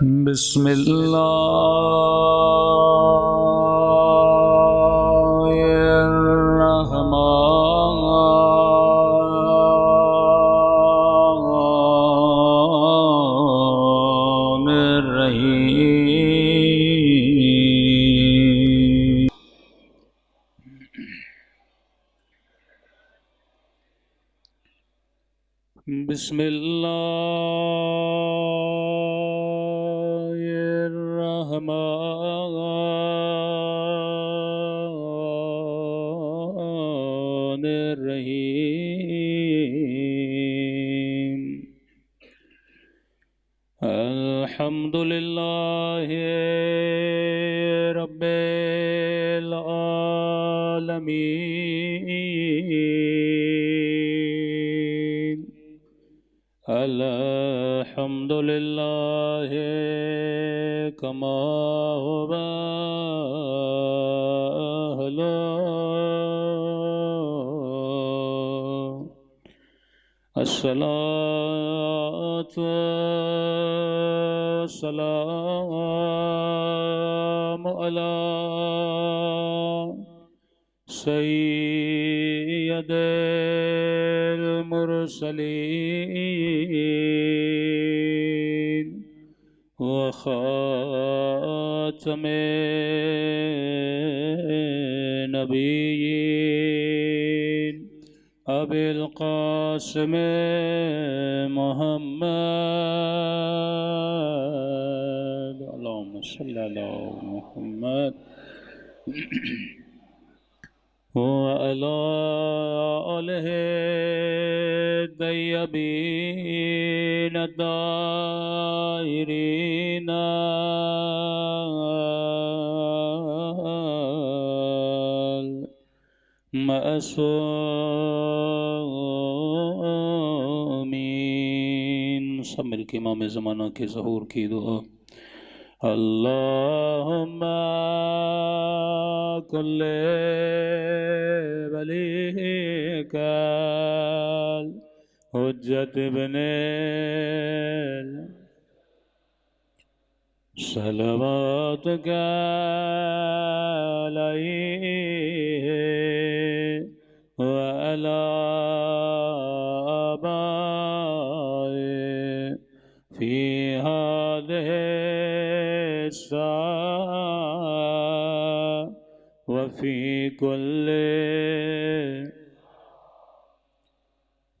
بسم الله الرحمن الرحيم. بسم الله الرحمن الرحيم. الحمد لله رب العالمين. الحمد لله كما هو أهله. الصلاة والسلام على سيد المرسلين وخاتم النبيين أبي القاسم محمد. اللهم صل على محمد وعلى آله الطيبين الطاهرين المعصومين. سب مل کے امام زمانہ کے ظہور کی دعا. اللہم کل ولیک حجت ابن صلواتک علیہ وعلی آبائه فی هذه الساعة وفي كل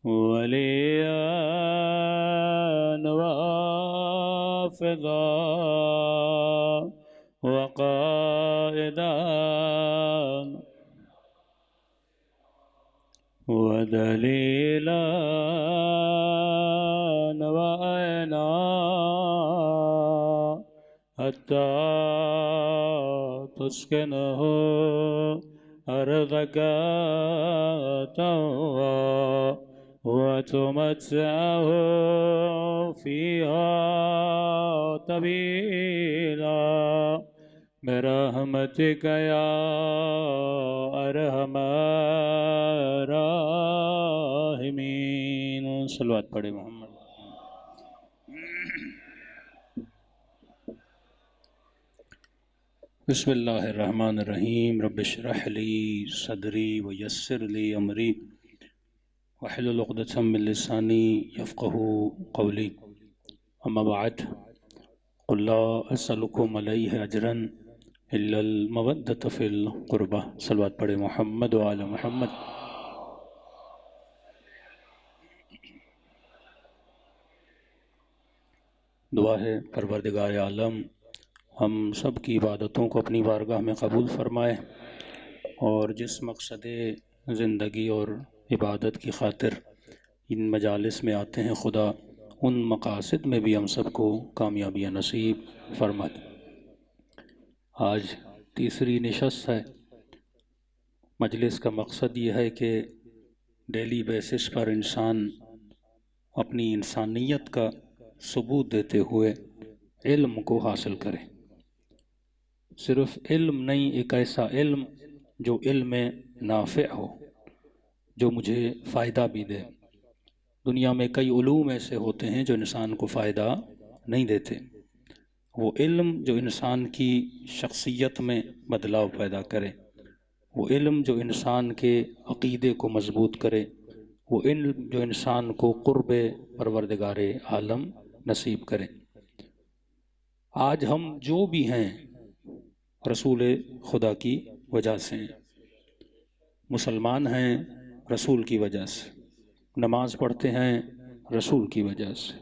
وليا وحافظا وقائدا ودليلا وعينا حتى تسكنه أرضك طوعا وتمتعه فيها طويلا برحمتك يا أرحم الراحمين. صلوات پڑھے محمد. بسم اللہ الرحمن الرحیم. رب اشرح لی صدری ویسر لی امری واحلل عقدۃ من لسانی یفقهوا قولی. اما بعد، قل لا اسألکم علیہ اجرا الا المودۃ فی القربہ. صلوات پڑھے محمد وآل محمد. دعا ہے پروردگار عالم ہم سب کی عبادتوں کو اپنی بارگاہ میں قبول فرمائے، اور جس مقصد زندگی اور عبادت کی خاطر ان مجالس میں آتے ہیں، خدا ان مقاصد میں بھی ہم سب کو کامیابیاں نصیب فرمائے. آج تیسری نشست ہے. مجلس کا مقصد یہ ہے کہ ڈیلی بیسس پر انسان اپنی انسانیت کا ثبوت دیتے ہوئے علم کو حاصل کرے. صرف علم نہیں، ایک ایسا علم جو علم نافع ہو، جو مجھے فائدہ بھی دے. دنیا میں کئی علوم ایسے ہوتے ہیں جو انسان کو فائدہ نہیں دیتے، وہ علم جو انسان کی شخصیت میں بدلاؤ پیدا کرے، وہ علم جو انسان کے عقیدے کو مضبوط کرے، وہ علم جو انسان کو قرب پروردگار عالم نصیب کرے۔ آج ہم جو بھی ہیں رسول خدا کی وجہ سے ہیں، مسلمان ہیں رسول کی وجہ سے، نماز پڑھتے ہیں رسول کی وجہ سے،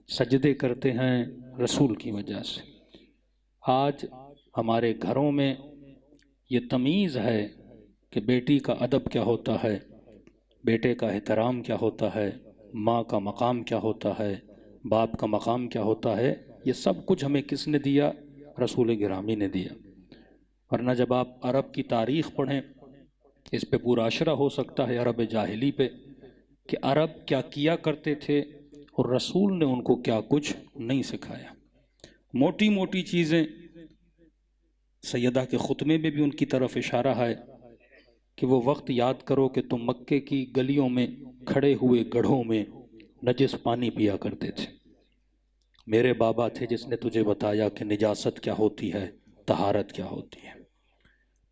سجدے کرتے ہیں رسول کی وجہ سے۔ آج ہمارے گھروں میں یہ تمیز ہے کہ بیٹی کا ادب کیا ہوتا ہے، بیٹے کا احترام کیا ہوتا ہے، ماں کا مقام کیا ہوتا ہے، باپ کا مقام کیا ہوتا ہے۔ یہ سب کچھ ہمیں کس نے دیا؟ رسول گرامی نے دیا۔ ورنہ جب آپ عرب کی تاریخ پڑھیں، اس پہ پورا اشرہ ہو سکتا ہے عرب جاہلی پہ، کہ عرب کیا کیا کرتے تھے اور رسول نے ان کو کیا کچھ نہیں سکھایا۔ موٹی موٹی چیزیں سیدہ کے خطبے میں بھی ان کی طرف اشارہ ہے کہ وہ وقت یاد کرو کہ تم مکے کی گلیوں میں کھڑے ہوئے گڑھوں میں نجس پانی پیا کرتے تھے، میرے بابا تھے جس نے تجھے بتایا کہ نجاست کیا ہوتی ہے، طہارت کیا ہوتی ہے۔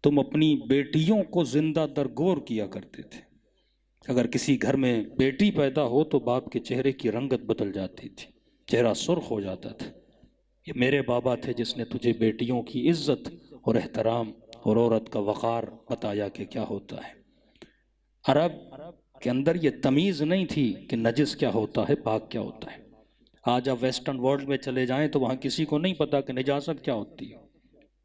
تم اپنی بیٹیوں کو زندہ درگور کیا کرتے تھے، اگر کسی گھر میں بیٹی پیدا ہو تو باپ کے چہرے کی رنگت بدل جاتی تھی، چہرہ سرخ ہو جاتا تھا۔ یہ میرے بابا تھے جس نے تجھے بیٹیوں کی عزت اور احترام اور عورت کا وقار بتایا کہ کیا ہوتا ہے۔ عرب کے اندر یہ تمیز نہیں تھی کہ نجس کیا ہوتا ہے، پاک کیا ہوتا ہے۔ آج آپ ویسٹرن ورلڈ میں چلے جائیں تو وہاں کسی کو نہیں پتا کہ نجاست کیا ہوتی ہے۔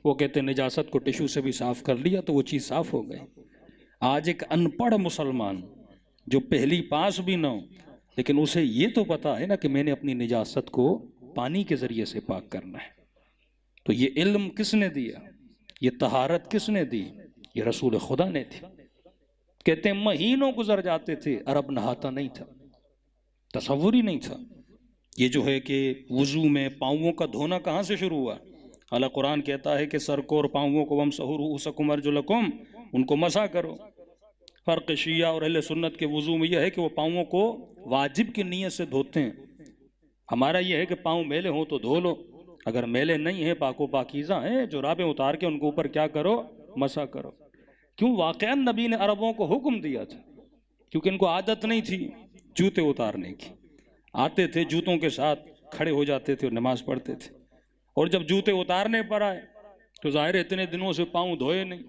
وہ کہتے ہیں نجاست کو ٹشو سے بھی صاف کر لیا تو وہ چیز صاف ہو گئی۔ آج ایک ان پڑھ مسلمان جو پہلی پاس بھی نہ ہو، لیکن اسے یہ تو پتا ہے نا کہ میں نے اپنی نجاست کو پانی کے ذریعے سے پاک کرنا ہے۔ تو یہ علم کس نے دیا؟ یہ طہارت کس نے دی؟ یہ رسول خدا نے دی۔ کہتے ہیں مہینوں گزر جاتے تھے، عرب نہاتا نہیں تھا، تصور ہی نہیں تھا۔ یہ جو ہے کہ وضو میں پاؤں کا دھونا کہاں سے شروع ہوا؟ اللہ قرآن کہتا ہے کہ سر کو اور پاؤں کو وَامْسَحُوا رُؤُوسَكُمْ وَأَرْجُلَكُمْ، ان کو مسح کرو۔ فرق شیعہ اور اہل سنت کے وضو میں یہ ہے کہ وہ پاؤں کو واجب کی نیت سے دھوتے ہیں۔ ہمارا یہ ہے کہ پاؤں میلے ہوں تو دھو لو، اگر میلے نہیں ہیں پاک و پاکیزہ ہیں، جرابیں اتار کے ان کے اوپر کیا کرو؟ مسح کرو۔ کیوں؟ واقعاً نبی نے عربوں کو حکم دیا تھا، کیونکہ ان کو عادت نہیں تھی جوتے اتارنے کی۔ آتے تھے جوتوں کے ساتھ کھڑے ہو جاتے تھے اور نماز پڑھتے تھے، اور جب جوتے اتارنے پر آئے تو ظاہر اتنے دنوں سے پاؤں دھوئے نہیں،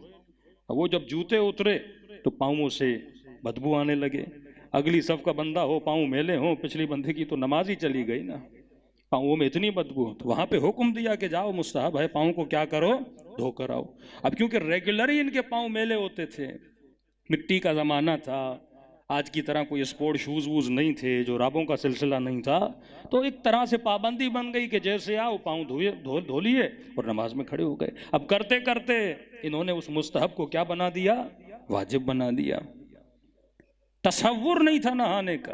وہ جب جوتے اترے تو پاؤں سے بدبو آنے لگے۔ اگلی صف کا بندہ ہو، پاؤں میلے ہوں، پچھلی بندے کی تو نماز ہی چلی گئی نا، پاؤں میں اتنی بدبو۔ تو وہاں پہ حکم دیا کہ جاؤ، مستحب ہے، پاؤں کو کیا کرو؟ دھو کر آؤ۔ اب کیونکہ ریگولر ہی ان کے پاؤں میلے ہوتے تھے، مٹی کا زمانہ تھا، آج کی طرح کوئی اسپورٹ شوز ووز نہیں تھے، جو رابوں کا سلسلہ نہیں تھا، تو ایک طرح سے پابندی بن گئی کہ جیسے آؤ پاؤں دھو لیے اور نماز میں کھڑے ہو گئے۔ اب کرتے کرتے انہوں نے اس مستحب کو کیا بنا دیا؟ واجب بنا دیا۔ تصور نہیں تھا نہانے کا۔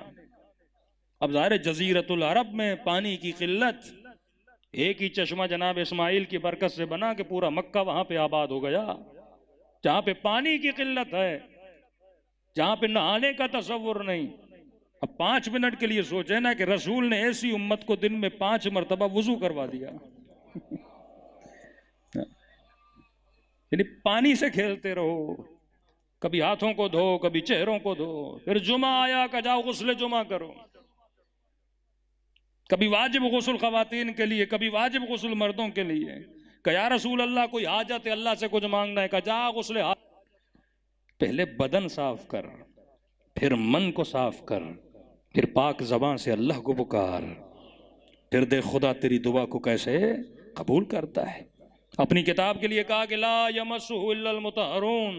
اب ظاہر جزیرت العرب میں پانی کی قلت، ایک ہی چشمہ جناب اسماعیل کی برکت سے بنا کہ پورا مکہ وہاں پہ آباد ہو گیا، جہاں پہ پانی کی قلت ہے، جہاں پہ نہانے کا تصور نہیں۔ اب 5 منٹ کے لیے سوچے نا کہ رسول نے ایسی امت کو دن میں 5 مرتبہ وضو کروا دیا، یعنی پانی سے کھیلتے رہو، کبھی ہاتھوں کو دھو، کبھی چہروں کو دھو، پھر جمعہ آیا کہ جاؤ غسل جمعہ کرو، کبھی واجب غسل خواتین کے لیے، کبھی واجب غسل مردوں کے لیے، کہ یا رسول اللہ کوئی حاجت ہے، اللہ سے کچھ مانگنا ہے، کہ جا غسل پہلے بدن صاف کر، پھر من کو صاف کر، پھر پاک زبان سے اللہ کو پکار، پھر دیکھ خدا تیری دعا کو کیسے قبول کرتا ہے۔ اپنی کتاب کے لیے کہا کہ لا یمسہ الا المطہرون،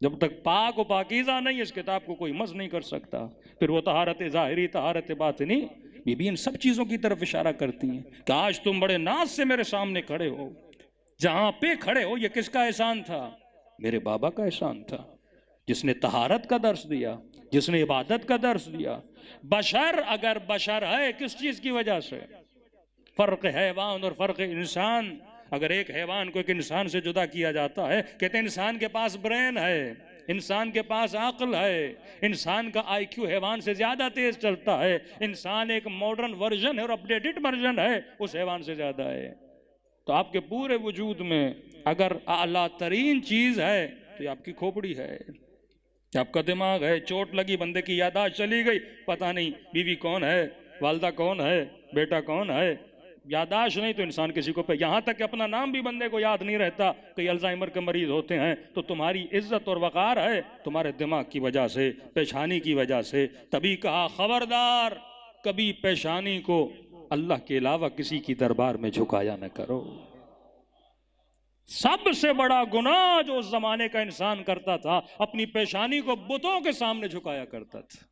جب تک پاک و پاکیزہ نہیں اس کتاب کو کوئی مس نہیں کر سکتا۔ پھر وہ طہارت ظاہری، طہارت باطنی، بی ان سب چیزوں کی طرف اشارہ کرتی ہیں کہ آج تم بڑے ناز سے میرے سامنے کھڑے ہو، جہاں پہ کھڑے ہو یہ کس کا احسان تھا؟ میرے بابا کا احسان تھا، جس نے طہارت کا درس دیا، جس نے عبادت کا درس دیا۔ بشر اگر بشر ہے کس چیز کی وجہ سے؟ فرق حیوان اور فرق انسان۔ اگر ایک حیوان کو ایک انسان سے جدا کیا جاتا ہے، کہتے ہیں انسان کے پاس برین ہے، انسان کے پاس عقل ہے، انسان کا آئی کیو حیوان سے زیادہ تیز چلتا ہے، انسان ایک ماڈرن ورژن ہے اور اپڈیٹڈ ورژن ہے، اس حیوان سے زیادہ ہے۔ تو آپ کے پورے وجود میں اگر اعلیٰ ترین چیز ہے تو یہ آپ کی کھوپڑی ہے، یہ آپ کا دماغ ہے۔ چوٹ لگی، بندے کی یادداشت چلی گئی، پتہ نہیں بیوی کون ہے، والدہ کون ہے، بیٹا کون ہے، یادداشت نہیں تو انسان کسی کو یہاں تک کہ اپنا نام بھی بندے کو یاد نہیں رہتا۔ کئی الزائمر کے مریض ہوتے ہیں تو تمہاری عزت اور وقار ہے تمہارے دماغ کی وجہ سے، پیشانی کی وجہ سے۔ تبھی کہا خبردار کبھی پیشانی کو اللہ کے علاوہ کسی کی دربار میں جھکایا نہ کرو۔ سب سے بڑا گناہ جو اس زمانے کا انسان کرتا تھا، اپنی پیشانی کو بتوں کے سامنے جھکایا کرتا تھا،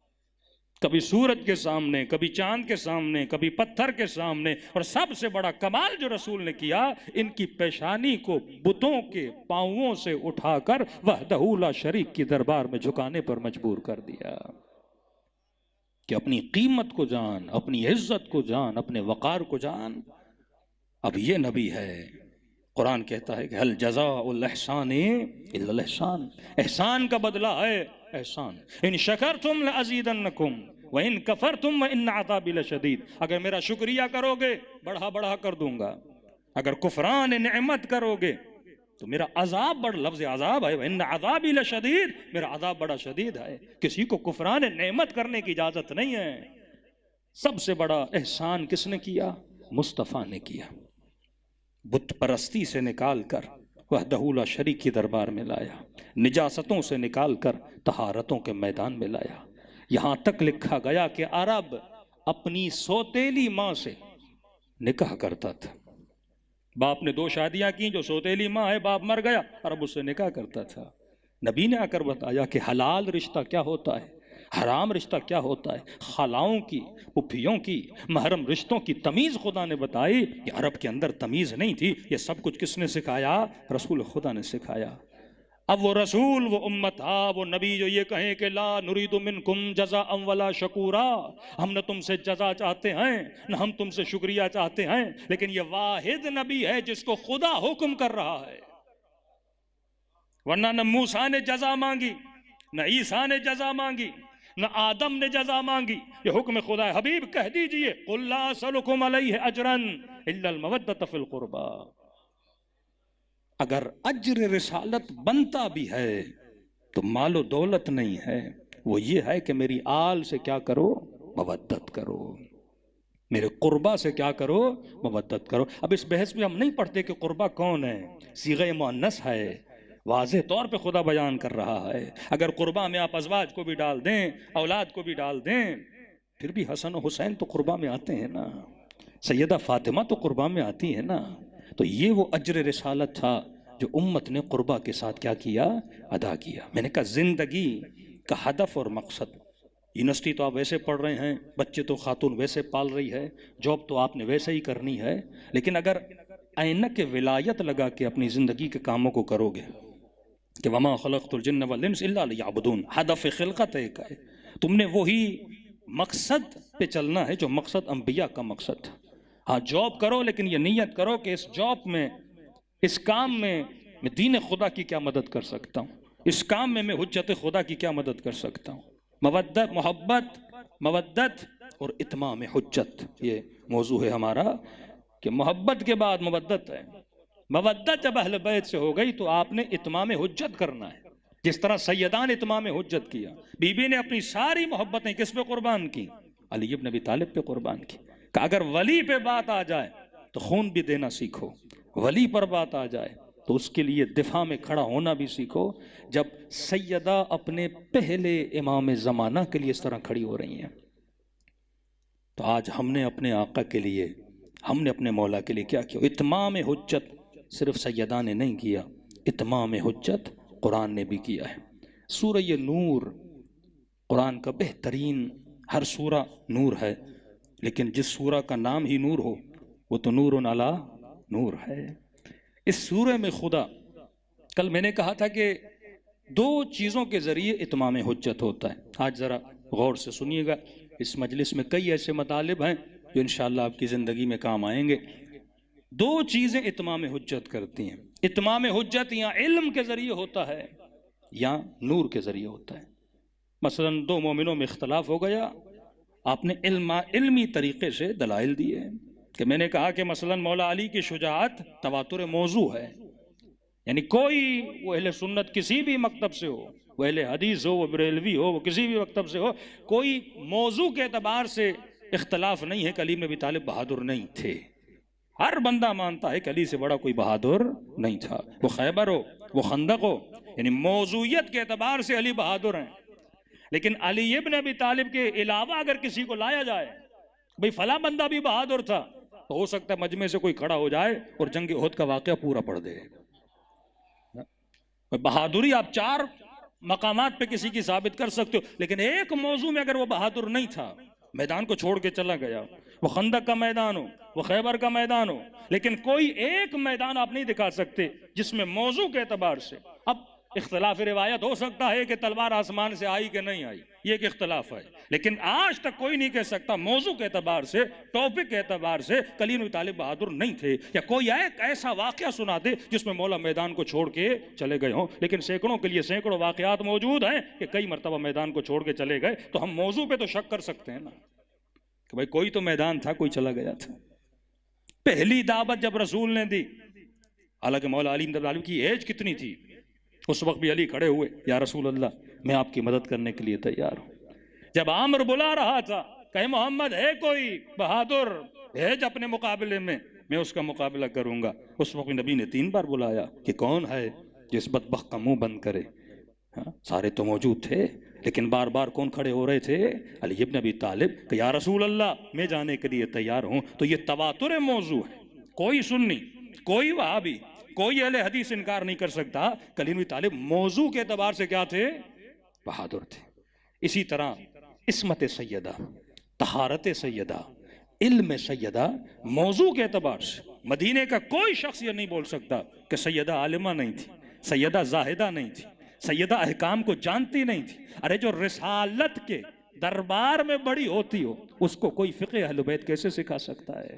کبھی سورج کے سامنے، کبھی چاند کے سامنے، کبھی پتھر کے سامنے۔ اور سب سے بڑا کمال جو رسول نے کیا، ان کی پیشانی کو بتوں کے پاؤں سے اٹھا کر وحدہ لا شریک کی دربار میں جھکانے پر مجبور کر دیا کہ اپنی قیمت کو جان، اپنی عزت کو جان، اپنے وقار کو جان۔ اب یہ نبی ہے۔ قرآن کہتا ہے کہ هل جزاء الاحسان الا الاحسان، احسان کا بدلہ ہے احسان۔ ان شکرتم لازیدنکم وان کفرتم وان عذابی لشدید، اگر میرا شکریہ کرو گے بڑھا بڑھا کر دوں گا، اگر کفران نعمت کرو گے تو میرا عذاب بڑا، لفظ عذاب ہے وان عذابی لشدید، میرا عذاب بڑا شدید ہے۔ کسی کو کفران نعمت کرنے کی اجازت نہیں ہے۔ سب سے بڑا احسان کس نے کیا؟ مصطفیٰ نے کیا۔ بت پرستی سے نکال کر وحدہ لا شریک کی دربار میں لایا، نجاستوں سے نکال کر طہارتوں کے میدان میں لایا۔ یہاں تک لکھا گیا کہ عرب اپنی سوتیلی ماں سے نکاح کرتا تھا۔ باپ نے 2 شادیاں کی، جو سوتیلی ماں ہے باپ مر گیا، عرب اس سے نکاح کرتا تھا۔ نبی نے آ کر بتایا کہ حلال رشتہ کیا ہوتا ہے، حرام رشتہ کیا ہوتا ہے، خالاؤں کی، پھپھیوں کی، محرم رشتوں کی تمیز خدا نے بتائی۔ کہ عرب کے اندر تمیز نہیں تھی، یہ سب کچھ کس نے سکھایا؟ رسول خدا نے سکھایا۔ اب وہ رسول، وہ امت، وہ نبی جو یہ کہیں کہ لا نرید منکم جزاء ولا شکورا، ہم نہ تم سے جزا چاہتے ہیں نہ ہم تم سے شکریہ چاہتے ہیں، لیکن یہ واحد نبی ہے جس کو خدا حکم کر رہا ہے۔ ورنہ نہ موسیٰ نے جزا مانگی، نہ عیسیٰ نے جزا مانگی، نہ آدم نے جزا مانگی، یہ حکم خدا ہے۔ حبیب کہہ دیجئے قل لا اسألکم علیہ اجرا الا المودۃ فی القربى، اگر اجر رسالت بنتا بھی ہے تو مال و دولت نہیں ہے، وہ یہ ہے کہ میری آل سے کیا کرو؟ مودت کرو، میرے قربہ سے کیا کرو؟ مودت کرو۔ اب اس بحث میں ہم نہیں پڑھتے کہ قربہ کون ہے، صیغہ مؤنث ہے، واضح طور پہ خدا بیان کر رہا ہے۔ اگر قربہ میں آپ ازواج کو بھی ڈال دیں، اولاد کو بھی ڈال دیں، پھر بھی حسن و حسین تو قربہ میں آتے ہیں نا، سیدہ فاطمہ تو قربہ میں آتی ہے نا۔ تو یہ وہ اجر رسالت تھا جو امت نے قربہ کے ساتھ کیا کیا؟ ادا کیا۔ میں نے کہا زندگی کا ہدف اور مقصد، یونیورسٹی تو آپ ویسے پڑھ رہے ہیں، بچے تو خاتون ویسے پال رہی ہے، جاب تو آپ نے ویسے ہی کرنی ہے، لیکن اگر اینک ولایت لگا کے اپنی زندگی کے کاموں کو کرو گے کہ وما خلقت الجن والانس الا لیعبدون، ہدف خلقت ایک ہے، تم نے وہی مقصد پہ چلنا ہے جو مقصد انبیاء کا مقصد تھا۔ ہاں جاب کرو، لیکن یہ نیت کرو کہ اس جاب میں، اس کام میں میں دین خدا کی کیا مدد کر سکتا ہوں، اس کام میں حجت خدا کی کیا مدد کر سکتا ہوں۔ مودت، محبت، مودت اور اتمام حجت، یہ موضوع ہے ہمارا کہ محبت کے بعد مودت ہے۔ مودت جب اہل بیت سے ہو گئی تو آپ نے اتمام حجت کرنا ہے، جس طرح سیدان اتمام حجت کیا۔ بی بی نے اپنی ساری محبتیں کس پہ قربان کی؟ علی بن ابی طالب پہ قربان کی۔ کہ اگر ولی پہ بات آ جائے تو خون بھی دینا سیکھو، ولی پر بات آ جائے تو اس کے لیے دفاع میں کھڑا ہونا بھی سیکھو۔ جب سیدہ اپنے پہلے امام زمانہ کے لیے اس طرح کھڑی ہو رہی ہیں تو آج ہم نے اپنے آقا کے لیے، ہم نے اپنے مولا کے لیے کیا کیا؟ اتمام حجت صرف سیدہ نے نہیں کیا، اتمام حجت قرآن نے بھی کیا ہے۔ سورہ نور قرآن کا بہترین، ہر سورہ نور ہے، لیکن جس سورہ کا نام ہی نور ہو وہ تو نور علی نور ہے۔ اس سورہ میں خدا، کل میں نے کہا تھا کہ 2 چیزوں کے ذریعے اتمام حجت ہوتا ہے۔ آج ذرا غور سے سنیے گا، اس مجلس میں کئی ایسے مطالب ہیں جو انشاءاللہ آپ کی زندگی میں کام آئیں گے۔ 2 چیزیں اتمام حجت کرتی ہیں۔ اتمام حجت یا علم کے ذریعے ہوتا ہے یا نور کے ذریعے ہوتا ہے۔ مثلا 2 مومنوں میں اختلاف ہو گیا، آپ نے علمی طریقے سے دلائل دیے، کہ میں نے کہا کہ مثلاً مولا علی کی شجاعت تواتر موضوع ہے، یعنی کوئی وہ اہل سنت کسی بھی مکتب سے ہو، وہ اہل حدیث ہو، وہ بریلوی ہو، وہ کسی بھی مکتب سے ہو، کوئی موضوع کے اعتبار سے اختلاف نہیں ہے کہ علی میں ابی طالب بہادر نہیں تھے۔ ہر بندہ مانتا ہے کہ علی سے بڑا کوئی بہادر نہیں تھا، وہ خیبر ہو، وہ خندق ہو، یعنی موضوعیت کے اعتبار سے علی بہادر ہیں۔ لیکن علی ابن ابی طالب کے علاوہ اگر کسی کو لایا جائے، بھئی فلاں بندہ بھی بہادر تھا، تو ہو سکتا ہے مجمع سے کوئی کھڑا ہو جائے اور جنگ احد کا واقعہ پورا پڑھ دے۔ بہادری آپ 4 مقامات پہ کسی کی ثابت کر سکتے ہو، لیکن ایک موضوع میں اگر وہ بہادر نہیں تھا، میدان کو چھوڑ کے چلا گیا، وہ خندق کا میدان ہو، وہ خیبر کا میدان ہو، لیکن کوئی ایک میدان آپ نہیں دکھا سکتے جس میں موضوع کے اعتبار سے، اب اختلاف روایت ہو سکتا ہے کہ تلوار آسمان سے آئی کہ نہیں آئی، یہ ایک اختلاف ہے، لیکن آج تک کوئی نہیں کہہ سکتا موضوع کے اعتبار سے، ٹاپک کے اعتبار سے علی ابن ابی طالب بہادر نہیں تھے، یا کوئی ایک ایسا واقعہ سنا دے جس میں مولا میدان کو چھوڑ کے چلے گئے ہوں۔ لیکن سینکڑوں کے لیے سینکڑوں واقعات موجود ہیں کہ کئی مرتبہ میدان کو چھوڑ کے چلے گئے، تو ہم موضوع پہ تو شک کر سکتے ہیں نا کہ بھائی کوئی تو میدان تھا، کوئی چلا گیا تھا۔ پہلی دعوت جب رسول نے دی، حالانکہ مولا علی بن ابی طالب کی ایج کتنی تھی، اس وقت بھی علی کھڑے ہوئے، یا رسول اللہ میں آپ کی مدد کرنے کے لیے تیار ہوں۔ جب عامر بلا رہا تھا کہ محمد ہے کوئی بہادر بھیج اپنے مقابلے میں اس کا مقابلہ کروں گا، اس وقت نبی نے 3 بار بلایا کہ کون ہے جس بدبخت کا منہ بند کرے؟ سارے تو موجود تھے، لیکن بار بار کون کھڑے ہو رہے تھے؟ علی ابن ابی طالب، کہ یا رسول اللہ میں جانے کے لیے تیار ہوں۔ تو یہ تواتر موضوع ہے، کوئی سنی، کوئی وہابی، کوئی اہل حدیث انکار نہیں کر سکتا کہ علی ابن ابی طالب موضوع کے اعتبار سے کیا تھے؟ بہادر تھے۔ اسی طرح عصمت سیدہ، طہارت سیدہ، علم سیدہ، موضوع کے اعتبار سے مدینے کا کوئی شخص یہ نہیں بول سکتا کہ سیدہ عالمہ نہیں تھی، سیدہ زاہدہ نہیں تھی، سیدہ احکام کو جانتی نہیں تھی۔ ارے جو رسالت کے دربار میں بڑی ہوتی ہو، اس کو کوئی فقہ اہل بیت کیسے سکھا سکتا ہے؟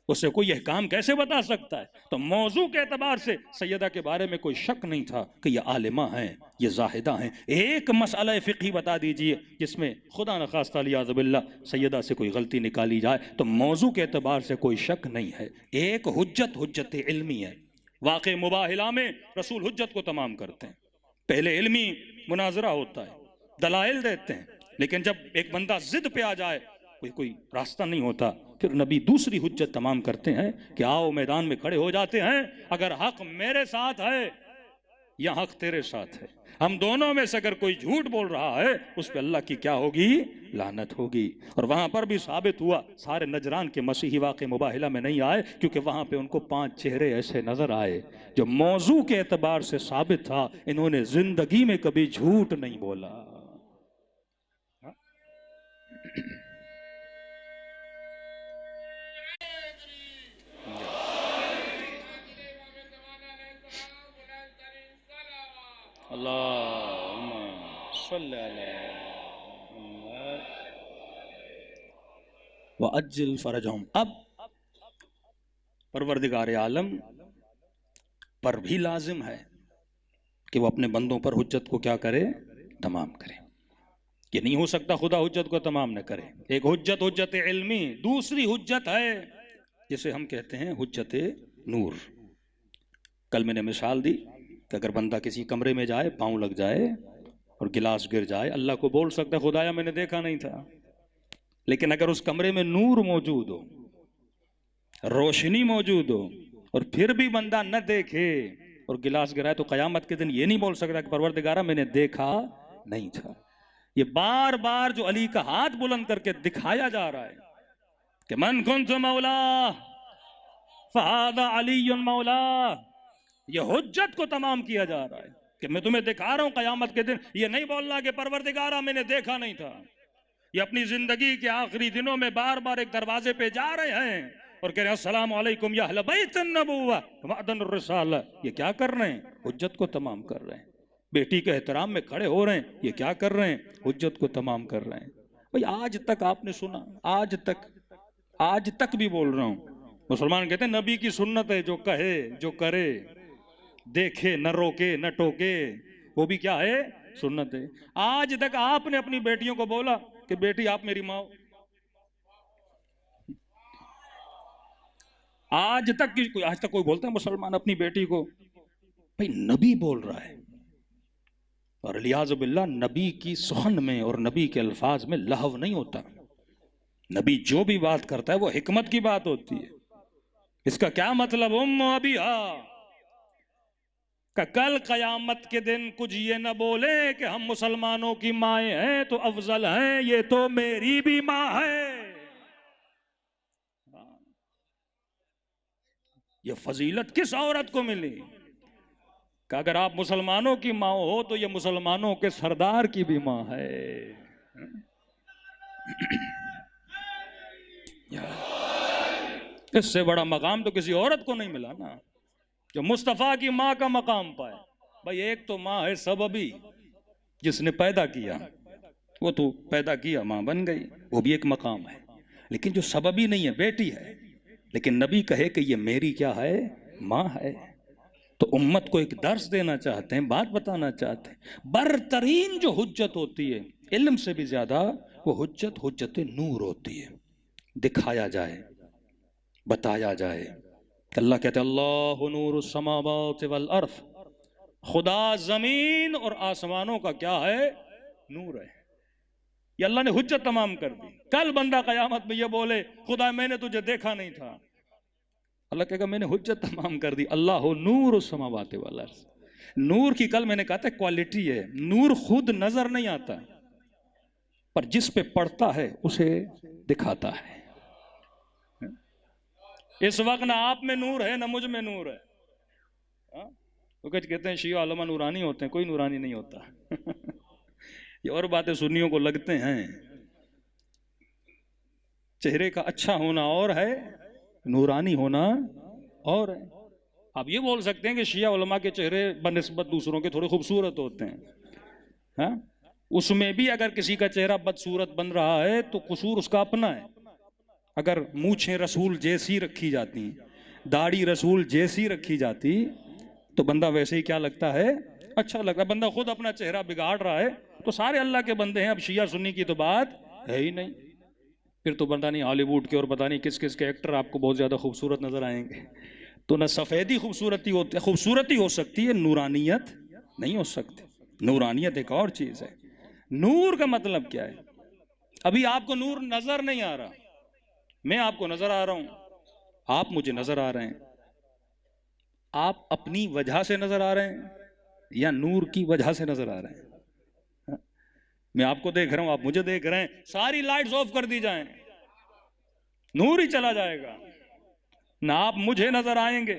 اسے کوئی احکام کیسے بتا سکتا ہے؟ تو موضوع کے اعتبار سے سیدہ کے بارے میں کوئی شک نہیں تھا کہ یہ عالمہ ہیں، یہ زاہدہ ہیں۔ ایک مسئلہ فقہی بتا دیجئے جس میں خدا نخواستہ علیہ باللہ سیدہ سے کوئی غلطی نکالی جائے، تو موضوع کے اعتبار سے کوئی شک نہیں ہے۔ ایک حجت علمی ہے۔ واقع مباحلہ میں رسول حجت کو تمام کرتے ہیں، پہلے علمی مناظرہ ہوتا ہے، دلائل دیتے ہیں، لیکن جب ایک بندہ ضد پہ آ جائے، کوئی راستہ نہیں ہوتا، پھر نبی دوسری حجت تمام کرتے ہیں کہ آؤ میدان میں کھڑے ہو جاتے ہیں، اگر حق میرے ساتھ ہے یا حق تیرے ساتھ ہے، ہم دونوں میں سے اگر کوئی جھوٹ بول رہا ہے اس پہ اللہ کی کیا ہوگی؟ لعنت ہوگی۔ اور وہاں پر بھی ثابت ہوا، سارے نجران کے مسیحی واقع مباحلہ میں نہیں آئے، کیونکہ وہاں پہ ان کو 5 چہرے ایسے نظر آئے جو موضوع کے اعتبار سے ثابت تھا، انہوں نے زندگی میں کبھی جھوٹ نہیں بولا۔ اللہم صلی علی محمد وعجل فرجہم۔ اب پروردگار عالم پر بھی لازم ہے کہ وہ اپنے بندوں پر حجت کو کیا کرے؟ تمام کرے۔ یہ نہیں ہو سکتا خدا حجت کو تمام نہ کرے۔ ایک حجت علمی، دوسری حجت ہے جسے ہم کہتے ہیں حجت نور۔ کل میں نے مثال دی کہ اگر بندہ کسی کمرے میں جائے، پاؤں لگ جائے اور گلاس گر جائے، اللہ کو بول سکتا ہے خدایا میں نے دیکھا نہیں تھا، لیکن اگر اس کمرے میں نور موجود ہو، روشنی موجود ہو، اور پھر بھی بندہ نہ دیکھے اور گلاس گرائے، تو قیامت کے دن یہ نہیں بول سکتا کہ پروردگارہ میں نے دیکھا نہیں تھا۔ یہ بار بار جو علی کا ہاتھ بلند کر کے دکھایا جا رہا ہے کہ من کنت مولا فہذا علی مولا، یہ حجت کو تمام کیا جا رہا ہے کہ میں تمہیں دکھا رہا ہوں قیامت کے دن۔ یہ نہیں بولنا کہ پروردگارہ میں نے دیکھا نہیں تھا۔ یہ اپنی زندگی کے آخری دنوں میں بار بار ایک دروازے پہ جا رہے ہیں اور کہہ رہے ہیں السلام علیکم یا اہل بیت النبوہ معدن الرسالہ۔ یہ کیا کر رہے ہیں؟ حجت کو تمام کر رہے ہیں۔ بیٹی کے احترام میں کھڑے ہو رہے ہیں، یہ کیا کر رہے ہیں؟ حجت کو تمام کر رہے ہیں۔ بھئی آج تک آپ نے سنا، آج تک بھی بول رہا ہوں، مسلمان کہتے ہیں نبی کی سنت ہے، جو کہے جو کرے، دیکھے نہ روکے نہ ٹوکے، وہ بھی کیا ہے؟ سنت ہے۔ آج تک آپ نے اپنی بیٹیوں کو بولا کہ بیٹی آپ میری ماں ہو؟ آج تک کوئی بولتا ہے مسلمان اپنی بیٹی کو، بھائی نبی بول رہا ہے، اور الیاذ باللہ نبی کی سخن میں اور نبی کے الفاظ میں لہو نہیں ہوتا. نبی جو بھی بات کرتا ہے وہ حکمت کی بات ہوتی ہے. اس کا کیا مطلب ابیہا کہ کل قیامت کے دن کچھ یہ نہ بولے کہ ہم مسلمانوں کی مائیں ہیں تو افضل ہیں، یہ تو میری بھی ماں ہے. یہ فضیلت کس عورت کو ملی کہ اگر آپ مسلمانوں کی ماں ہو تو یہ مسلمانوں کے سردار کی بھی ماں ہے. اس سے بڑا مقام تو کسی عورت کو نہیں ملا نا، جو مصطفیٰ کی ماں کا مقام پائے. بھائی ایک تو ماں ہے سببی، جس نے پیدا کیا، وہ تو پیدا کیا ماں بن گئی، وہ بھی ایک مقام ہے. لیکن جو سببی نہیں ہے، بیٹی ہے، لیکن نبی کہے کہ یہ میری کیا ہے؟ ماں ہے. تو امت کو ایک درس دینا چاہتے ہیں، بات بتانا چاہتے ہیں. برترین جو حجت ہوتی ہے علم سے بھی زیادہ، وہ حجت نور ہوتی ہے. دکھایا جائے، بتایا جائے. اللہ کہتے ہیں اللہ نور السماوات والارض، خدا زمین اور آسمانوں کا کیا ہے؟ نور ہے. یہ اللہ نے حجت تمام کر دی. کل بندہ قیامت میں یہ بولے خدا میں نے تجھے دیکھا نہیں تھا، اللہ کہے گا میں نے حجت تمام کر دی. اللہ نور السماوات والارض. نور کی کل میں نے کہا تھا کوالٹی ہے. نور خود نظر نہیں آتا، پر جس پہ پڑتا ہے اسے دکھاتا ہے. اس وقت نہ آپ میں نور ہے نہ مجھ میں نور ہے. وہ کہتے ہیں شیعہ علماء نورانی ہوتے ہیں، کوئی نورانی نہیں ہوتا. یہ اور باتیں سنیوں کو لگتے ہیں. چہرے کا اچھا ہونا اور ہے، نورانی ہونا اور ہے. آپ یہ بول سکتے ہیں کہ شیعہ علماء کے چہرے بنسبت دوسروں کے تھوڑے خوبصورت ہوتے ہیں. اس میں بھی اگر کسی کا چہرہ بدصورت بن رہا ہے تو قصور اس کا اپنا ہے. اگر مونچھیں رسول جیسی رکھی جاتی، داڑھی رسول جیسی رکھی جاتی، تو بندہ ویسے ہی کیا لگتا ہے؟ اچھا لگتا ہے. بندہ خود اپنا چہرہ بگاڑ رہا ہے تو سارے اللہ کے بندے ہیں. اب شیعہ سنی کی تو بات ہے ہی نہیں. پھر تو پتہ نہیں ہالی ووڈ کے اور پتہ نہیں کس کس کے ایکٹر آپ کو بہت زیادہ خوبصورت نظر آئیں گے. تو نہ سفیدی خوبصورتی ہو سکتی ہے، نورانیت نہیں ہو سکتی. نورانیت ایک اور چیز ہے. نور کا مطلب کیا ہے؟ ابھی آپ کو نور نظر نہیں آ رہا، میں آپ کو نظر آ رہا ہوں، آپ مجھے نظر آ رہے ہیں. آپ اپنی وجہ سے نظر آ رہے ہیں یا نور کی وجہ سے نظر آ رہے ہیں؟ میں آپ کو دیکھ رہا ہوں، آپ مجھے دیکھ رہے ہیں. ساری لائٹس آف کر دی جائیں، نور ہی چلا جائے گا. نہ آپ مجھے نظر آئیں گے